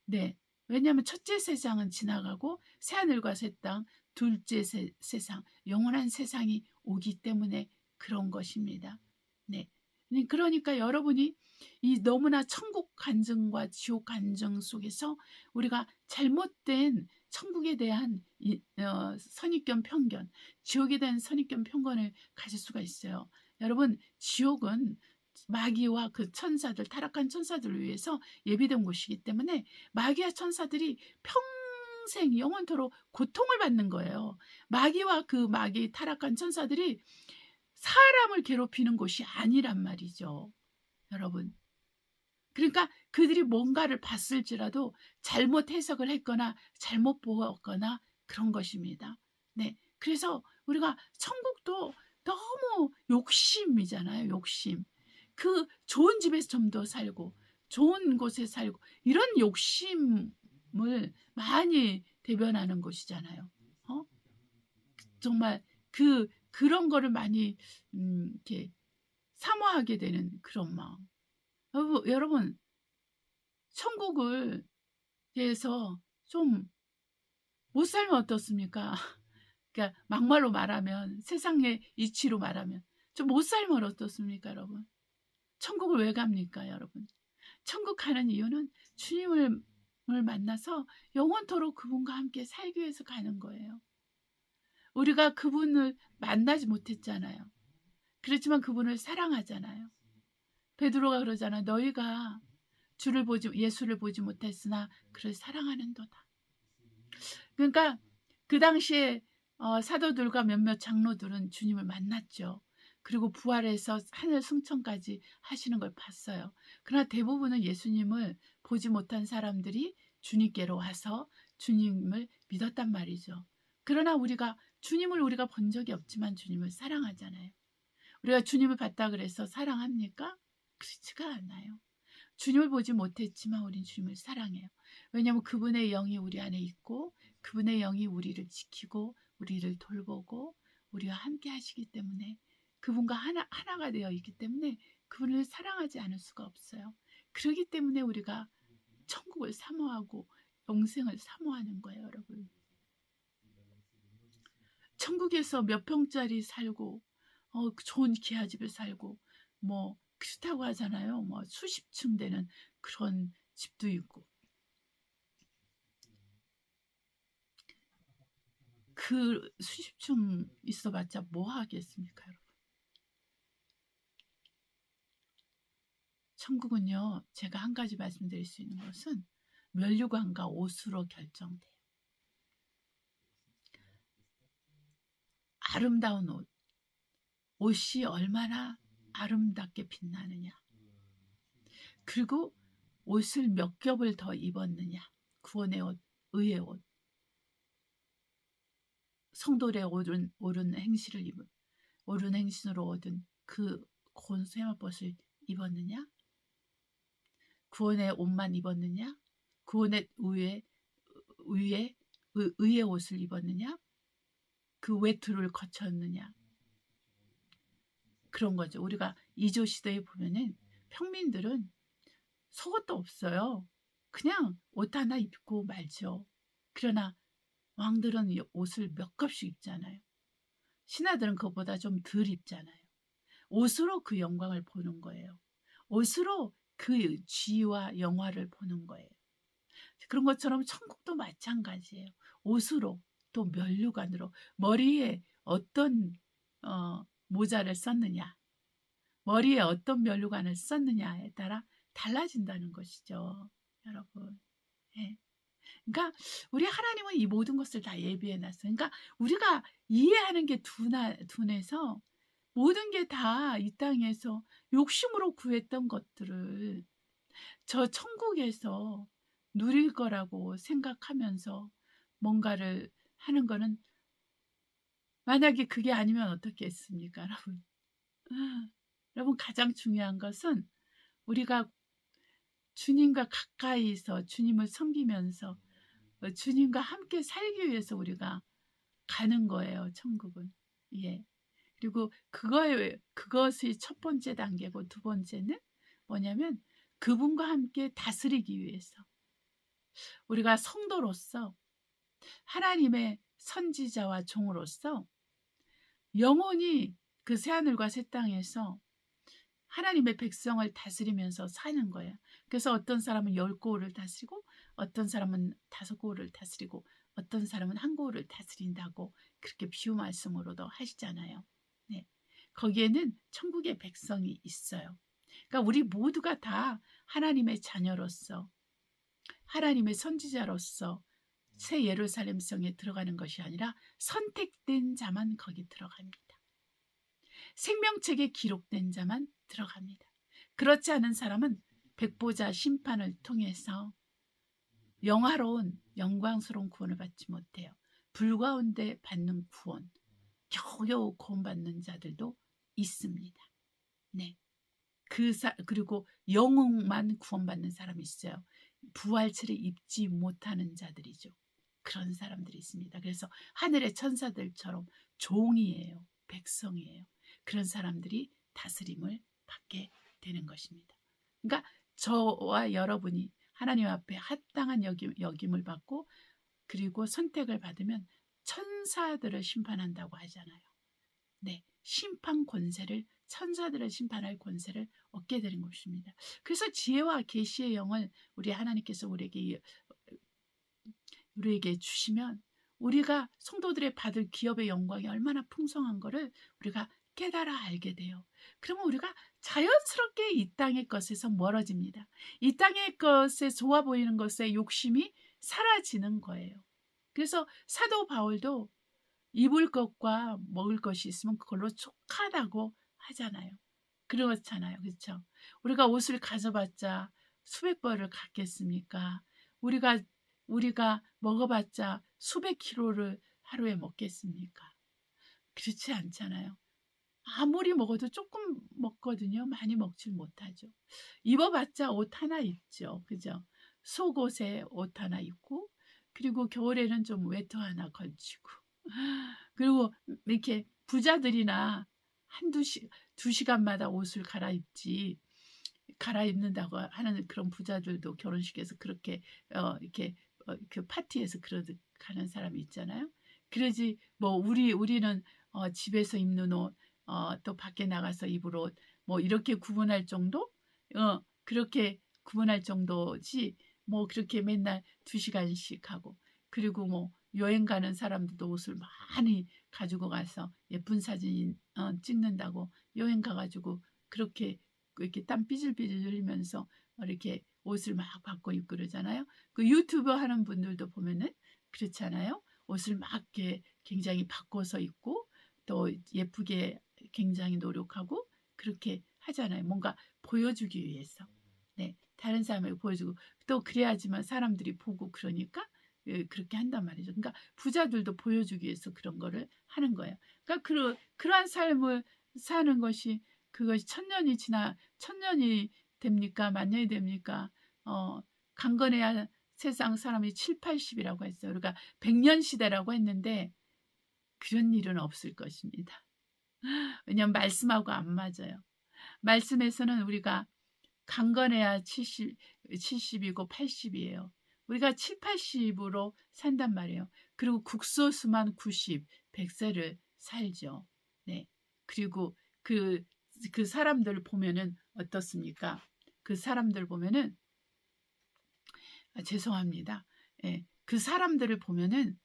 네. 왜냐하면 첫째 세상은 지나가고 새하늘과 새 땅, 둘째 세상, 영원한 세상이 오기 때문에 그런 것입니다. 네. 그러니까 여러분이 이 너무나 천국 간증과 지옥 간증 속에서 우리가 잘못된 천국에 대한 선입견 편견, 지옥에 대한 선입견 편견을 가질 수가 있어요. 여러분, 지옥은 마귀와 그 천사들, 타락한 천사들을 위해서 예비된 곳이기 때문에 마귀와 천사들이 평생 영원토록 고통을 받는 거예요. 마귀와 그 타락한 천사들이 사람을 괴롭히는 곳이 아니란 말이죠. 여러분. 그러니까 그들이 뭔가를 봤을지라도 잘못 해석을 했거나 잘못 보았거나 그런 것입니다. 네. 그래서 우리가 천국도 너무 욕심이잖아요. 욕심. 그 좋은 집에서 좀 더 살고 좋은 곳에 살고 이런 욕심을 많이 대변하는 곳이잖아요. 정말 그런 거를 많이 이렇게 사모하게 되는 그런 마음. 여러분 천국을 대해서 좀 못 살면 어떻습니까? 그러니까 막말로 말하면 세상의 이치로 말하면 좀 못 살면 어떻습니까, 여러분? 천국을 왜 갑니까, 여러분? 천국 가는 이유는 주님을 만나서 영원토록 그분과 함께 살기 위해서 가는 거예요. 우리가 그분을 만나지 못했잖아요. 그렇지만 그분을 사랑하잖아요. 베드로가 그러잖아. 너희가 예수를 보지 못했으나 그를 사랑하는도다. 그러니까 그 당시에 사도들과 몇몇 장로들은 주님을 만났죠. 그리고 부활해서 하늘 승천까지 하시는 걸 봤어요. 그러나 대부분은 예수님을 보지 못한 사람들이 주님께로 와서 주님을 믿었단 말이죠. 그러나 주님을 우리가 본 적이 없지만 주님을 사랑하잖아요. 우리가 주님을 봤다 그래서 사랑합니까? 그렇지가 않아요. 주님을 보지 못했지만 우린 주님을 사랑해요. 왜냐하면 그분의 영이 우리 안에 있고 그분의 영이 우리를 지키고 우리를 돌보고 우리와 함께 하시기 때문에 그분과 하나가 되어 있기 때문에 그분을 사랑하지 않을 수가 없어요. 그렇기 때문에 우리가 천국을 사모하고 영생을 사모하는 거예요, 여러분. 천국에서 몇 평짜리 살고 좋은 기아집에 살고 뭐 그렇다고 하잖아요. 뭐 수십 층 되는 그런 집도 있고 그 수십 층 있어봤자 뭐 하겠습니까, 여러분? 천국은요, 제가 한 가지 말씀드릴 수 있는 것은 면류관과 옷으로 결정돼요. 아름다운 옷이 얼마나 아름답게 빛나느냐, 그리고 옷을 몇 겹을 더 입었느냐, 구원의 옷, 의의 옷, 성도의 옳은 행신으로 얻은 그 고운 쇠마벗을 입었느냐, 구원의 옷만 입었느냐, 구원의 위에 의의 옷을 입었느냐, 그 외투를 거쳤느냐, 그런 거죠. 우리가 이조 시대에 보면은 평민들은 속옷도 없어요. 그냥 옷 하나 입고 말죠. 그러나 왕들은 옷을 몇 겹씩 입잖아요. 신하들은 그것보다 좀 덜 입잖아요. 옷으로 그 영광을 보는 거예요. 옷으로 그 지위와 영화를 보는 거예요. 그런 것처럼 천국도 마찬가지예요. 옷으로 또 면류관으로 머리에 어떤 모자를 썼느냐, 머리에 어떤 면류관을 썼느냐에 따라 달라진다는 것이죠, 여러분. 예. 그러니까 우리 하나님은 이 모든 것을 다 예비해 놨어요. 그러니까 우리가 이해하는 게 둔해서 모든 게 다 이 땅에서 욕심으로 구했던 것들을 저 천국에서 누릴 거라고 생각하면서 뭔가를 하는 거는, 만약에 그게 아니면 어떻겠습니까, 여러분? 여러분, 가장 중요한 것은 우리가 주님과 가까이서 주님을 섬기면서 주님과 함께 살기 위해서 우리가 가는 거예요, 천국은. 예. 그리고 그것이 첫 번째 단계고, 두 번째는 뭐냐면 그분과 함께 다스리기 위해서 우리가 성도로서 하나님의 선지자와 종으로서 영원히 그 새하늘과 새 땅에서 하나님의 백성을 다스리면서 사는 거예요. 그래서 어떤 사람은 10고을을 다스리고 어떤 사람은 5고을을 다스리고 어떤 사람은 1고을을 다스린다고 그렇게 비유 말씀으로도 하시잖아요. 네. 거기에는 천국의 백성이 있어요. 그러니까 우리 모두가 다 하나님의 자녀로서 하나님의 선지자로서 새 예루살렘 성에 들어가는 것이 아니라 선택된 자만 거기 들어갑니다. 생명책에 기록된 자만 들어갑니다. 그렇지 않은 사람은 백보자 심판을 통해서 영화로운 영광스러운 구원을 받지 못해요. 불가운데 받는 구원, 겨우겨우 구원받는 자들도 있습니다. 네. 그리고 영웅만 구원받는 사람이 있어요. 부활체를 입지 못하는 자들이죠. 그런 사람들이 있습니다. 그래서 하늘의 천사들처럼 종이에요. 백성이에요. 그런 사람들이 다스림을 받게 되는 것입니다. 그러니까 저와 여러분이 하나님 앞에 합당한 여김을 받고 그리고 선택을 받으면 천사들을 심판한다고 하잖아요. 네, 심판 권세를, 천사들을 심판할 권세를 얻게 되는 것입니다. 그래서 지혜와 계시의 영을 우리 하나님께서 우리에게 주시면 우리가 성도들의 받을 기업의 영광이 얼마나 풍성한 것을 우리가 깨달아 알게 돼요. 그러면 우리가 자연스럽게 이 땅의 것에서 멀어집니다. 이 땅의 것에 좋아 보이는 것에 욕심이 사라지는 거예요. 그래서 사도 바울도 입을 것과 먹을 것이 있으면 그걸로 족하다고 하잖아요. 그렇잖아요. 그렇죠? 우리가 옷을 가져봤자 수백 벌을 갖겠습니까? 우리가 먹어봤자 수백 킬로를 하루에 먹겠습니까? 그렇지 않잖아요. 아무리 먹어도 조금 먹거든요. 많이 먹질 못하죠. 입어봤자 옷 하나 입죠. 그죠? 속옷에 옷 하나 입고, 그리고 겨울에는 좀 외투 하나 걸치고, 그리고 이렇게 부자들이나 두 시간마다 옷을 갈아입는다고 하는 그런 부자들도 결혼식에서 그렇게, 이렇게, 그 파티에서 그러듯 가는 사람이 있잖아요. 그러지, 뭐, 우리는, 집에서 입는 옷, 또 밖에 나가서 입을 옷, 뭐, 이렇게 구분할 정도? 그렇게 구분할 정도지, 뭐, 그렇게 맨날 2시간씩 하고, 그리고 뭐, 여행 가는 사람들도 옷을 많이 가지고 가서 예쁜 사진 찍는다고 여행 가가지고 그렇게 이렇게 땀 삐질삐질 흘리면서 이렇게 옷을 막 바꿔 입고 그러잖아요. 그 유튜버 하는 분들도 보면은 그렇잖아요. 옷을 막 이렇게 굉장히 바꿔서 입고 또 예쁘게 굉장히 노력하고 그렇게 하잖아요. 뭔가 보여주기 위해서. 네, 다른 사람에게 보여주고 또 그래야지만 사람들이 보고 그러니까 그렇게 한단 말이죠. 그러니까 부자들도 보여주기 위해서 그런 거를 하는 거예요. 그러니까 그러한 삶을 사는 것이 그것이 천년이 됩니까? 만년이 됩니까? 강건해야 세상 사람이 7, 80이라고 했어요. 그러니까 100년 시대라고 했는데 그런 일은 없을 것입니다. 왜냐하면 말씀하고 안 맞아요. 말씀에서는 우리가 강건해야 70이고 80이에요. 우리가 7, 80으로 산단 말이에요. 그리고 국소수만 90, 100세를 살죠. 네. 그리고 그 사람들 보면은 어떻습니까? 그 사람들 보면은 죄송합니다. 예. 그 사람들을 보면은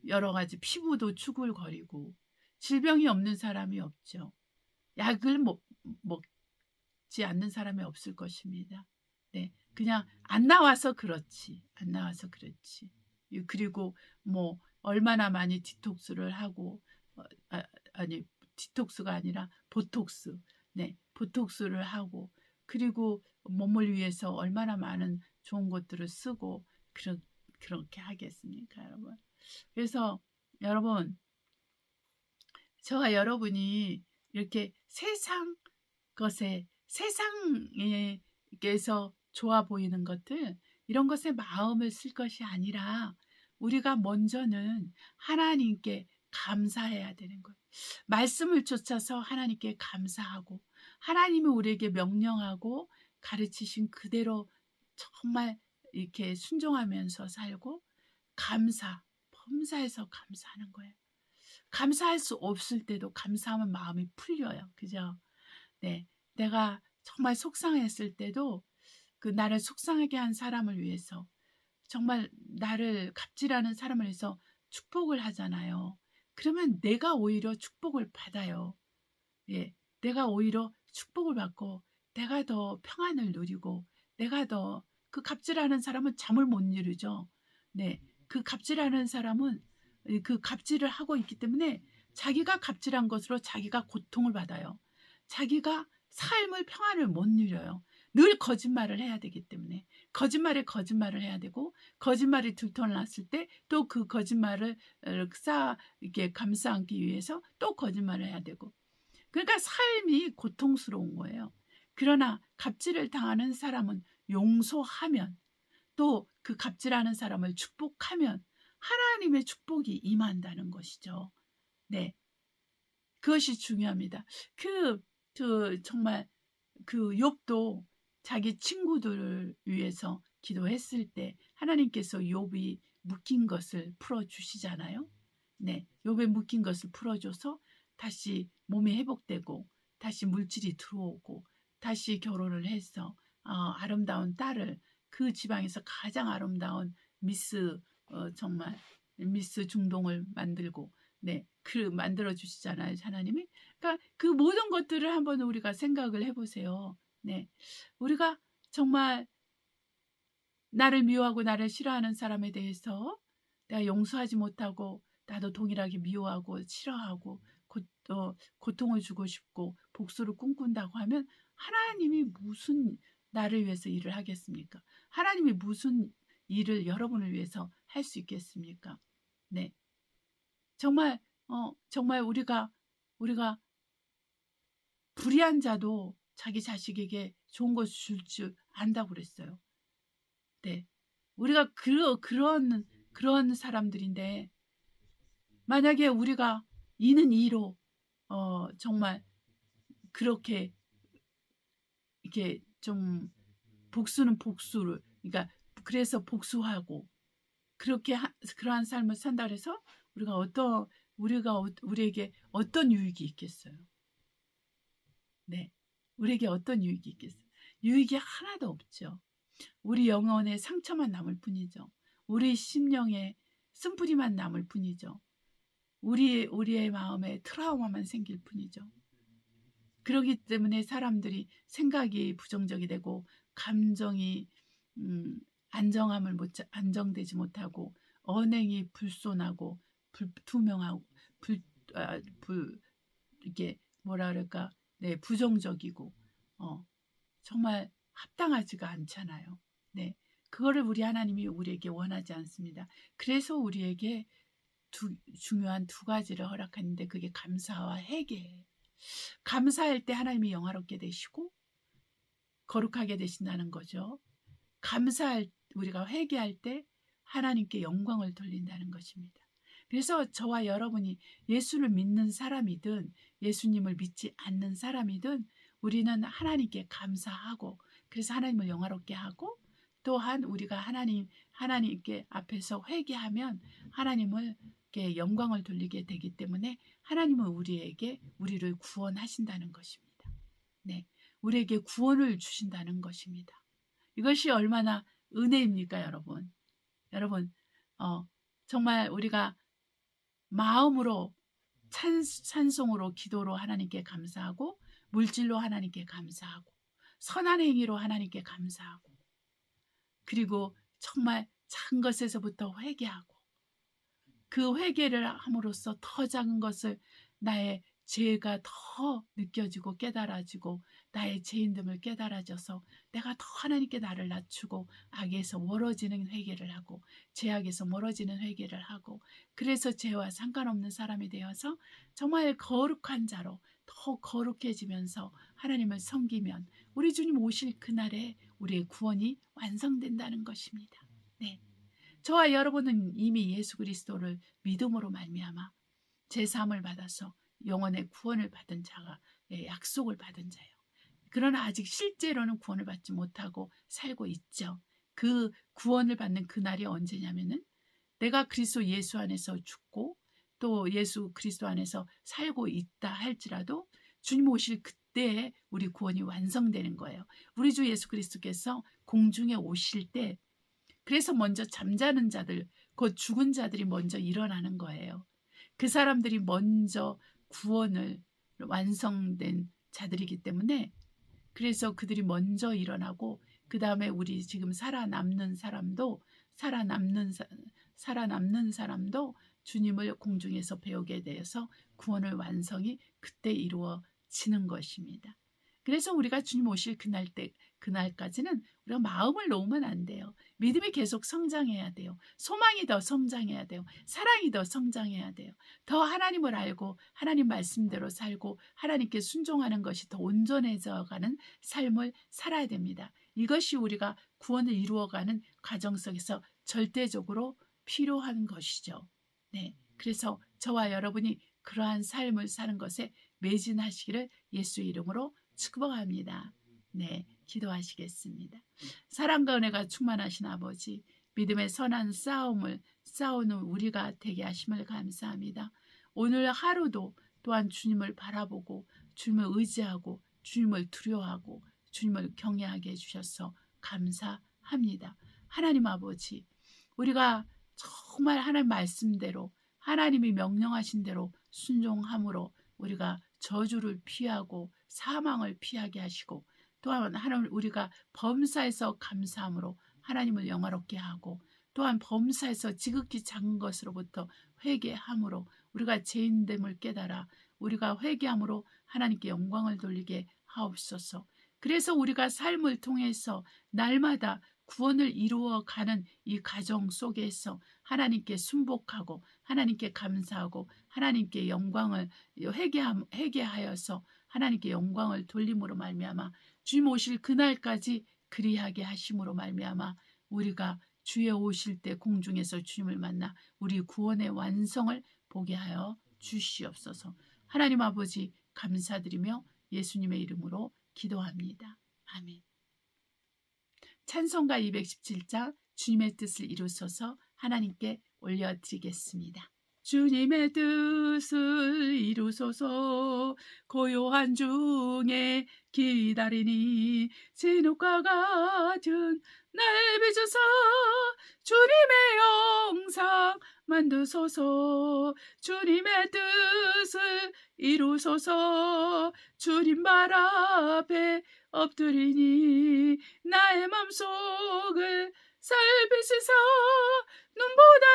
여러 가지 피부도 추글거리고 질병이 없는 사람이 없죠. 약을 먹지 않는 사람이 없을 것입니다. 네. 그냥 안 나와서 그렇지. 안 나와서 그렇지. 그리고 뭐 얼마나 많이 디톡스를 하고 아니 디톡스가 아니라 보톡스. 네. 보톡스를 하고 그리고 몸을 위해서 얼마나 많은 좋은 것들을 쓰고 그렇게 하겠습니까, 여러분? 그래서 여러분 저와 여러분이 이렇게 세상에서 좋아 보이는 것들 이런 것에 마음을 쓸 것이 아니라 우리가 먼저는 하나님께 감사해야 되는 거예요. 말씀을 쫓아서 하나님께 감사하고 하나님이 우리에게 명령하고 가르치신 그대로 정말 이렇게 순종하면서 살고 범사해서 감사하는 거예요. 감사할 수 없을 때도 감사하면 마음이 풀려요. 그죠? 네. 내가 정말 속상했을 때도 나를 속상하게 한 사람을 위해서 정말 나를 갑질하는 사람을 위해서 축복을 하잖아요. 그러면 내가 오히려 축복을 받아요. 예. 내가 오히려 축복을 받고 내가 더 평안을 누리고 내가 더 그 갑질하는 사람은 잠을 못 이루죠. 네. 그 갑질하는 사람은 그 갑질을 하고 있기 때문에 자기가 갑질한 것으로 자기가 고통을 받아요. 자기가 삶을 평안을 못 누려요. 늘 거짓말을 해야 되기 때문에 거짓말에 거짓말을 해야 되고 거짓말이 들통났을 때 또 그 거짓말을 이렇게 감싸안기 위해서 또 거짓말을 해야 되고 그러니까 삶이 고통스러운 거예요. 그러나 갑질을 당하는 사람은 용서하면 또 그 갑질하는 사람을 축복하면 하나님의 축복이 임한다는 것이죠. 네, 그것이 중요합니다. 정말 그 욥도 자기 친구들을 위해서 기도했을 때 하나님께서 욥이 묶인 것을 풀어주시잖아요. 네, 욥의 묶인 것을 풀어줘서 다시 몸이 회복되고 다시 물질이 들어오고 다시 결혼을 해서 아름다운 딸을 그 지방에서 가장 아름다운 정말 미스 중동을 만들고 네, 만들어 주시잖아요, 하나님이. 그러니까 그 모든 것들을 한번 우리가 생각을 해보세요. 네, 우리가 정말 나를 미워하고 나를 싫어하는 사람에 대해서 내가 용서하지 못하고 나도 동일하게 미워하고 싫어하고 고통을 주고 싶고 복수를 꿈꾼다고 하면 하나님이 무슨 나를 위해서 일을 하겠습니까? 하나님이 무슨 일을 여러분을 위해서 할 수 있겠습니까? 네, 정말 정말 우리가 불의한 자도 자기 자식에게 좋은 것을 줄 줄 안다고 그랬어요. 네, 우리가 그런 사람들인데 만약에 우리가 이는 이로 정말 그렇게 이렇게 좀 복수는 복수를 그러니까 그래서 복수하고 그렇게 그러한 삶을 산다 그래서 우리에게 어떤 유익이 있겠어요? 네, 우리에게 어떤 유익이 있겠어요? 유익이 하나도 없죠. 우리 영혼에 상처만 남을 뿐이죠. 우리 심령에 쓴뿌리만 남을 뿐이죠. 우리의 마음에 트라우마만 생길 뿐이죠. 그렇기 때문에 사람들이 생각이 부정적이 되고 감정이 안정되지 못하고 언행이 불손하고 불투명하고 이게 뭐라 그럴까? 네, 부정적이고 정말 합당하지가 않잖아요. 네, 그거를 우리 하나님이 우리에게 원하지 않습니다. 그래서 우리에게 중요한 두 가지를 허락하는데 그게 감사와 회개예요. 감사할 때 하나님이 영화롭게 되시고 거룩하게 되신다는 거죠. 우리가 회개할 때 하나님께 영광을 돌린다는 것입니다. 그래서 저와 여러분이 예수를 믿는 사람이든 예수님을 믿지 않는 사람이든 우리는 하나님께 감사하고 그래서 하나님을 영화롭게 하고 또한 우리가 하나님께 앞에서 회개하면 하나님을 영광을 돌리게 되기 때문에 하나님은 우리를 구원하신다는 것입니다. 네, 우리에게 구원을 주신다는 것입니다. 이것이 얼마나 은혜입니까, 여러분? 여러분, 정말 우리가 마음으로 찬송으로 기도로 하나님께 감사하고 물질로 하나님께 감사하고 선한 행위로 하나님께 감사하고 그리고 정말 작은 것에서부터 회개하고 그 회개를 함으로써 더 작은 것을 나의 죄가 더 느껴지고 깨달아지고 나의 죄인됨을 깨달아져서 내가 더 하나님께 나를 낮추고 악에서 멀어지는 회개를 하고 죄악에서 멀어지는 회개를 하고 그래서 죄와 상관없는 사람이 되어서 정말 거룩한 자로 더 거룩해지면서 하나님을 섬기면 우리 주님 오실 그날에 우리의 구원이 완성된다는 것입니다. 네, 저와 여러분은 이미 예수 그리스도를 믿음으로 말미암아 제사함을 받아서 영혼의 구원을 받은 자가 약속을 받은 자예요. 그러나 아직 실제로는 구원을 받지 못하고 살고 있죠. 그 구원을 받는 그날이 언제냐면은 내가 그리스도 예수 안에서 죽고 또 예수 그리스도 안에서 살고 있다 할지라도 주님 오실 그때에 우리 구원이 완성되는 거예요. 우리 주 예수 그리스도께서 공중에 오실 때 그래서 먼저 잠자는 자들, 곧 죽은 자들이 먼저 일어나는 거예요. 그 사람들이 먼저 구원을 완성된 자들이기 때문에 그래서 그들이 먼저 일어나고 그 다음에 우리 지금 살아남는 사람도 주님을 공중에서 배우게 되어서 구원을 완성이 그때 이루어지는 것입니다. 그래서 우리가 주님 오실 그날까지는 우리가 마음을 놓으면 안 돼요. 믿음이 계속 성장해야 돼요. 소망이 더 성장해야 돼요. 사랑이 더 성장해야 돼요. 더 하나님을 알고 하나님 말씀대로 살고 하나님께 순종하는 것이 더 온전해져가는 삶을 살아야 됩니다. 이것이 우리가 구원을 이루어가는 과정 속에서 절대적으로 필요한 것이죠. 네, 그래서 저와 여러분이 그러한 삶을 사는 것에 매진하시기를 예수 이름으로 축복합니다. 네, 기도하시겠습니다. 사랑과 은혜가 충만하신 아버지, 믿음의 선한 싸움을 싸우는 우리가 되게 하심을 감사합니다. 오늘 하루도 또한 주님을 바라보고 주님을 의지하고 주님을 두려워하고 주님을 경외하게 해주셔서 감사합니다. 하나님 아버지, 우리가 정말 하나님 말씀대로 하나님이 명령하신 대로 순종함으로 우리가 저주를 피하고 사망을 피하게 하시고, 또한 하나님 우리가 범사에서 감사함으로 하나님을 영화롭게 하고, 또한 범사에서 지극히 작은 것으로부터 회개함으로 우리가 죄인됨을 깨달아 우리가 회개함으로 하나님께 영광을 돌리게 하옵소서. 그래서 우리가 삶을 통해서 날마다 구원을 이루어가는 이 가정 속에서 하나님께 순복하고 하나님께 감사하고 하나님께 영광을 회개하여서 하나님께 영광을 돌림으로 말미암아 주님 오실 그날까지 그리하게 하심으로 말미암아 우리가 주의 오실 때 공중에서 주님을 만나 우리 구원의 완성을 보게 하여 주시옵소서. 하나님 아버지 감사드리며 예수님의 이름으로 기도합니다. 아멘. 찬송가 217장 주님의 뜻을 이루소서 하나님께 올려드리겠습니다. 주님의 뜻을 이루소서 고요한 중에 기다리니 진흙과 같은 날 빚으사 주님의 영상 만드소서. 주님의 뜻을 이루소서. 주님 발 앞에 엎드리니 나의 맘속을 살피시사 눈보다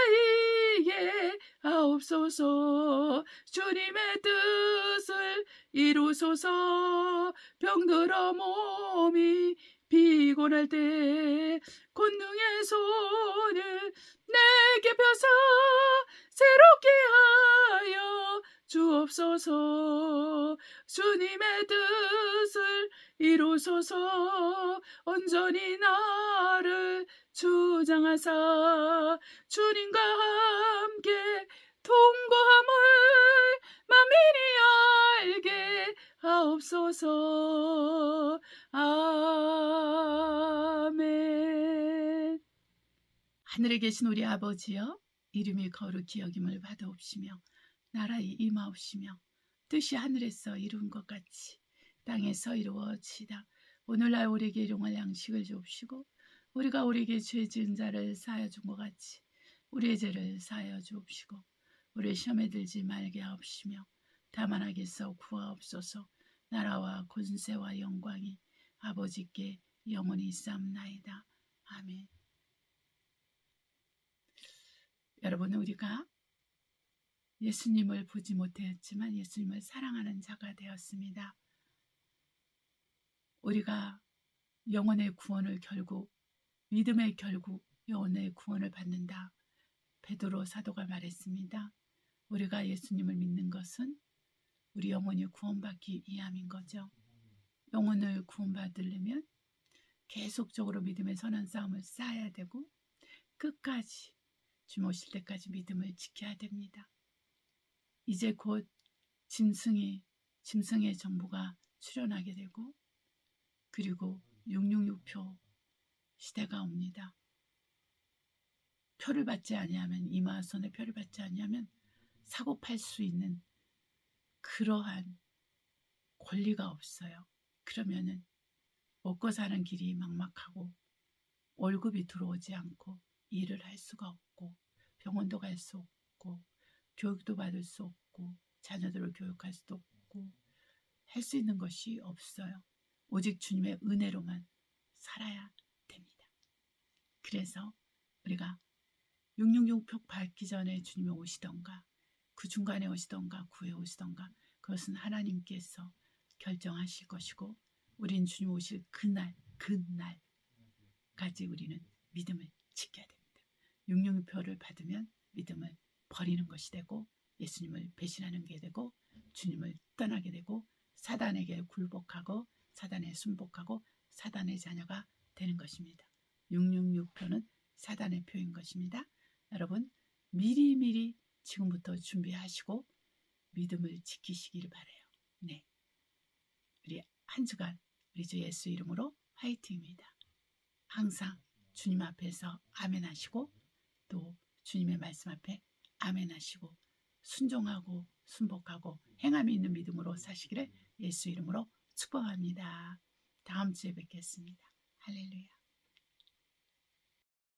이게 하옵소서. 주님의 뜻을 이루소서. 병들어 몸이 피곤할 때 권능의 손을 내게 펴서 새롭게 하여 주옵소서. 주님의 뜻을 이루소서. 온전히 나를 주장하사 주님과 함께 통고함을 만민이 알게 하옵소서. 아멘. 하늘에 계신 우리 아버지여, 이름이 거룩히 여김을 받아옵시며 나라에 임하옵시며 뜻이 하늘에서 이룬 것 같이 땅에서 이루어지이다. 오늘날 우리에게 일용할 양식을 주옵시고 우리가 우리에게 죄 지은 자를 사하여 준 것 같이 우리의 죄를 사하여 주옵시고 우리를 시험에 들지 말게 하옵시며 다만 악에서 구하옵소서. 나라와 권세와 영광이 아버지께 영원히 있사옵나이다. 아멘. 여러분, 우리가 예수님을 보지 못했지만 예수님을 사랑하는 자가 되었습니다. 우리가 영혼의 구원을 결국 믿음의 결국 영혼의 구원을 받는다. 베드로 사도가 말했습니다. 우리가 예수님을 믿는 것은 우리 영혼이 구원받기 위함인 거죠. 영혼을 구원받으려면 계속적으로 믿음의 선한 싸움을 쌓아야 되고 끝까지 주님 오실 때까지 믿음을 지켜야 됩니다. 이제 곧 짐승의 정부가 출현하게 되고 그리고 666표 시대가 옵니다. 표를 받지 아니하면 이마선의 표를 받지 아니하면 사고 팔 수 있는 그러한 권리가 없어요. 그러면은 먹고 사는 길이 막막하고 월급이 들어오지 않고 일을 할 수가 없고 병원도 갈 수 없고 교육도 받을 수 없고 자녀들을 교육할 수도 없고 할 수 있는 것이 없어요. 오직 주님의 은혜로만 살아야 됩니다. 그래서 우리가 666표 받기 전에 주님이 오시던가 그 중간에 오시던가 그 후에 오시던가 그것은 하나님께서 결정하실 것이고 우린 주님 오실 그날까지 우리는 믿음을 지켜야 됩니다. 666표를 받으면 믿음을 버리는 것이 되고 예수님을 배신하는 게 되고 주님을 떠나게 되고 사단에게 굴복하고 사단에 순복하고 사단의 자녀가 되는 것입니다. 666표는 사단의 표인 것입니다. 여러분 미리미리 지금부터 준비하시고 믿음을 지키시기를 바라요. 네, 우리 한 주간 우리 주 예수 이름으로 화이팅입니다. 항상 주님 앞에서 아멘 하시고 또 주님의 말씀 앞에 아멘 하시고 순종하고 순복하고 행함이 있는 믿음으로 사시기를 예수 이름으로 축복합니다. 다음 주에 뵙겠습니다. 할렐루야.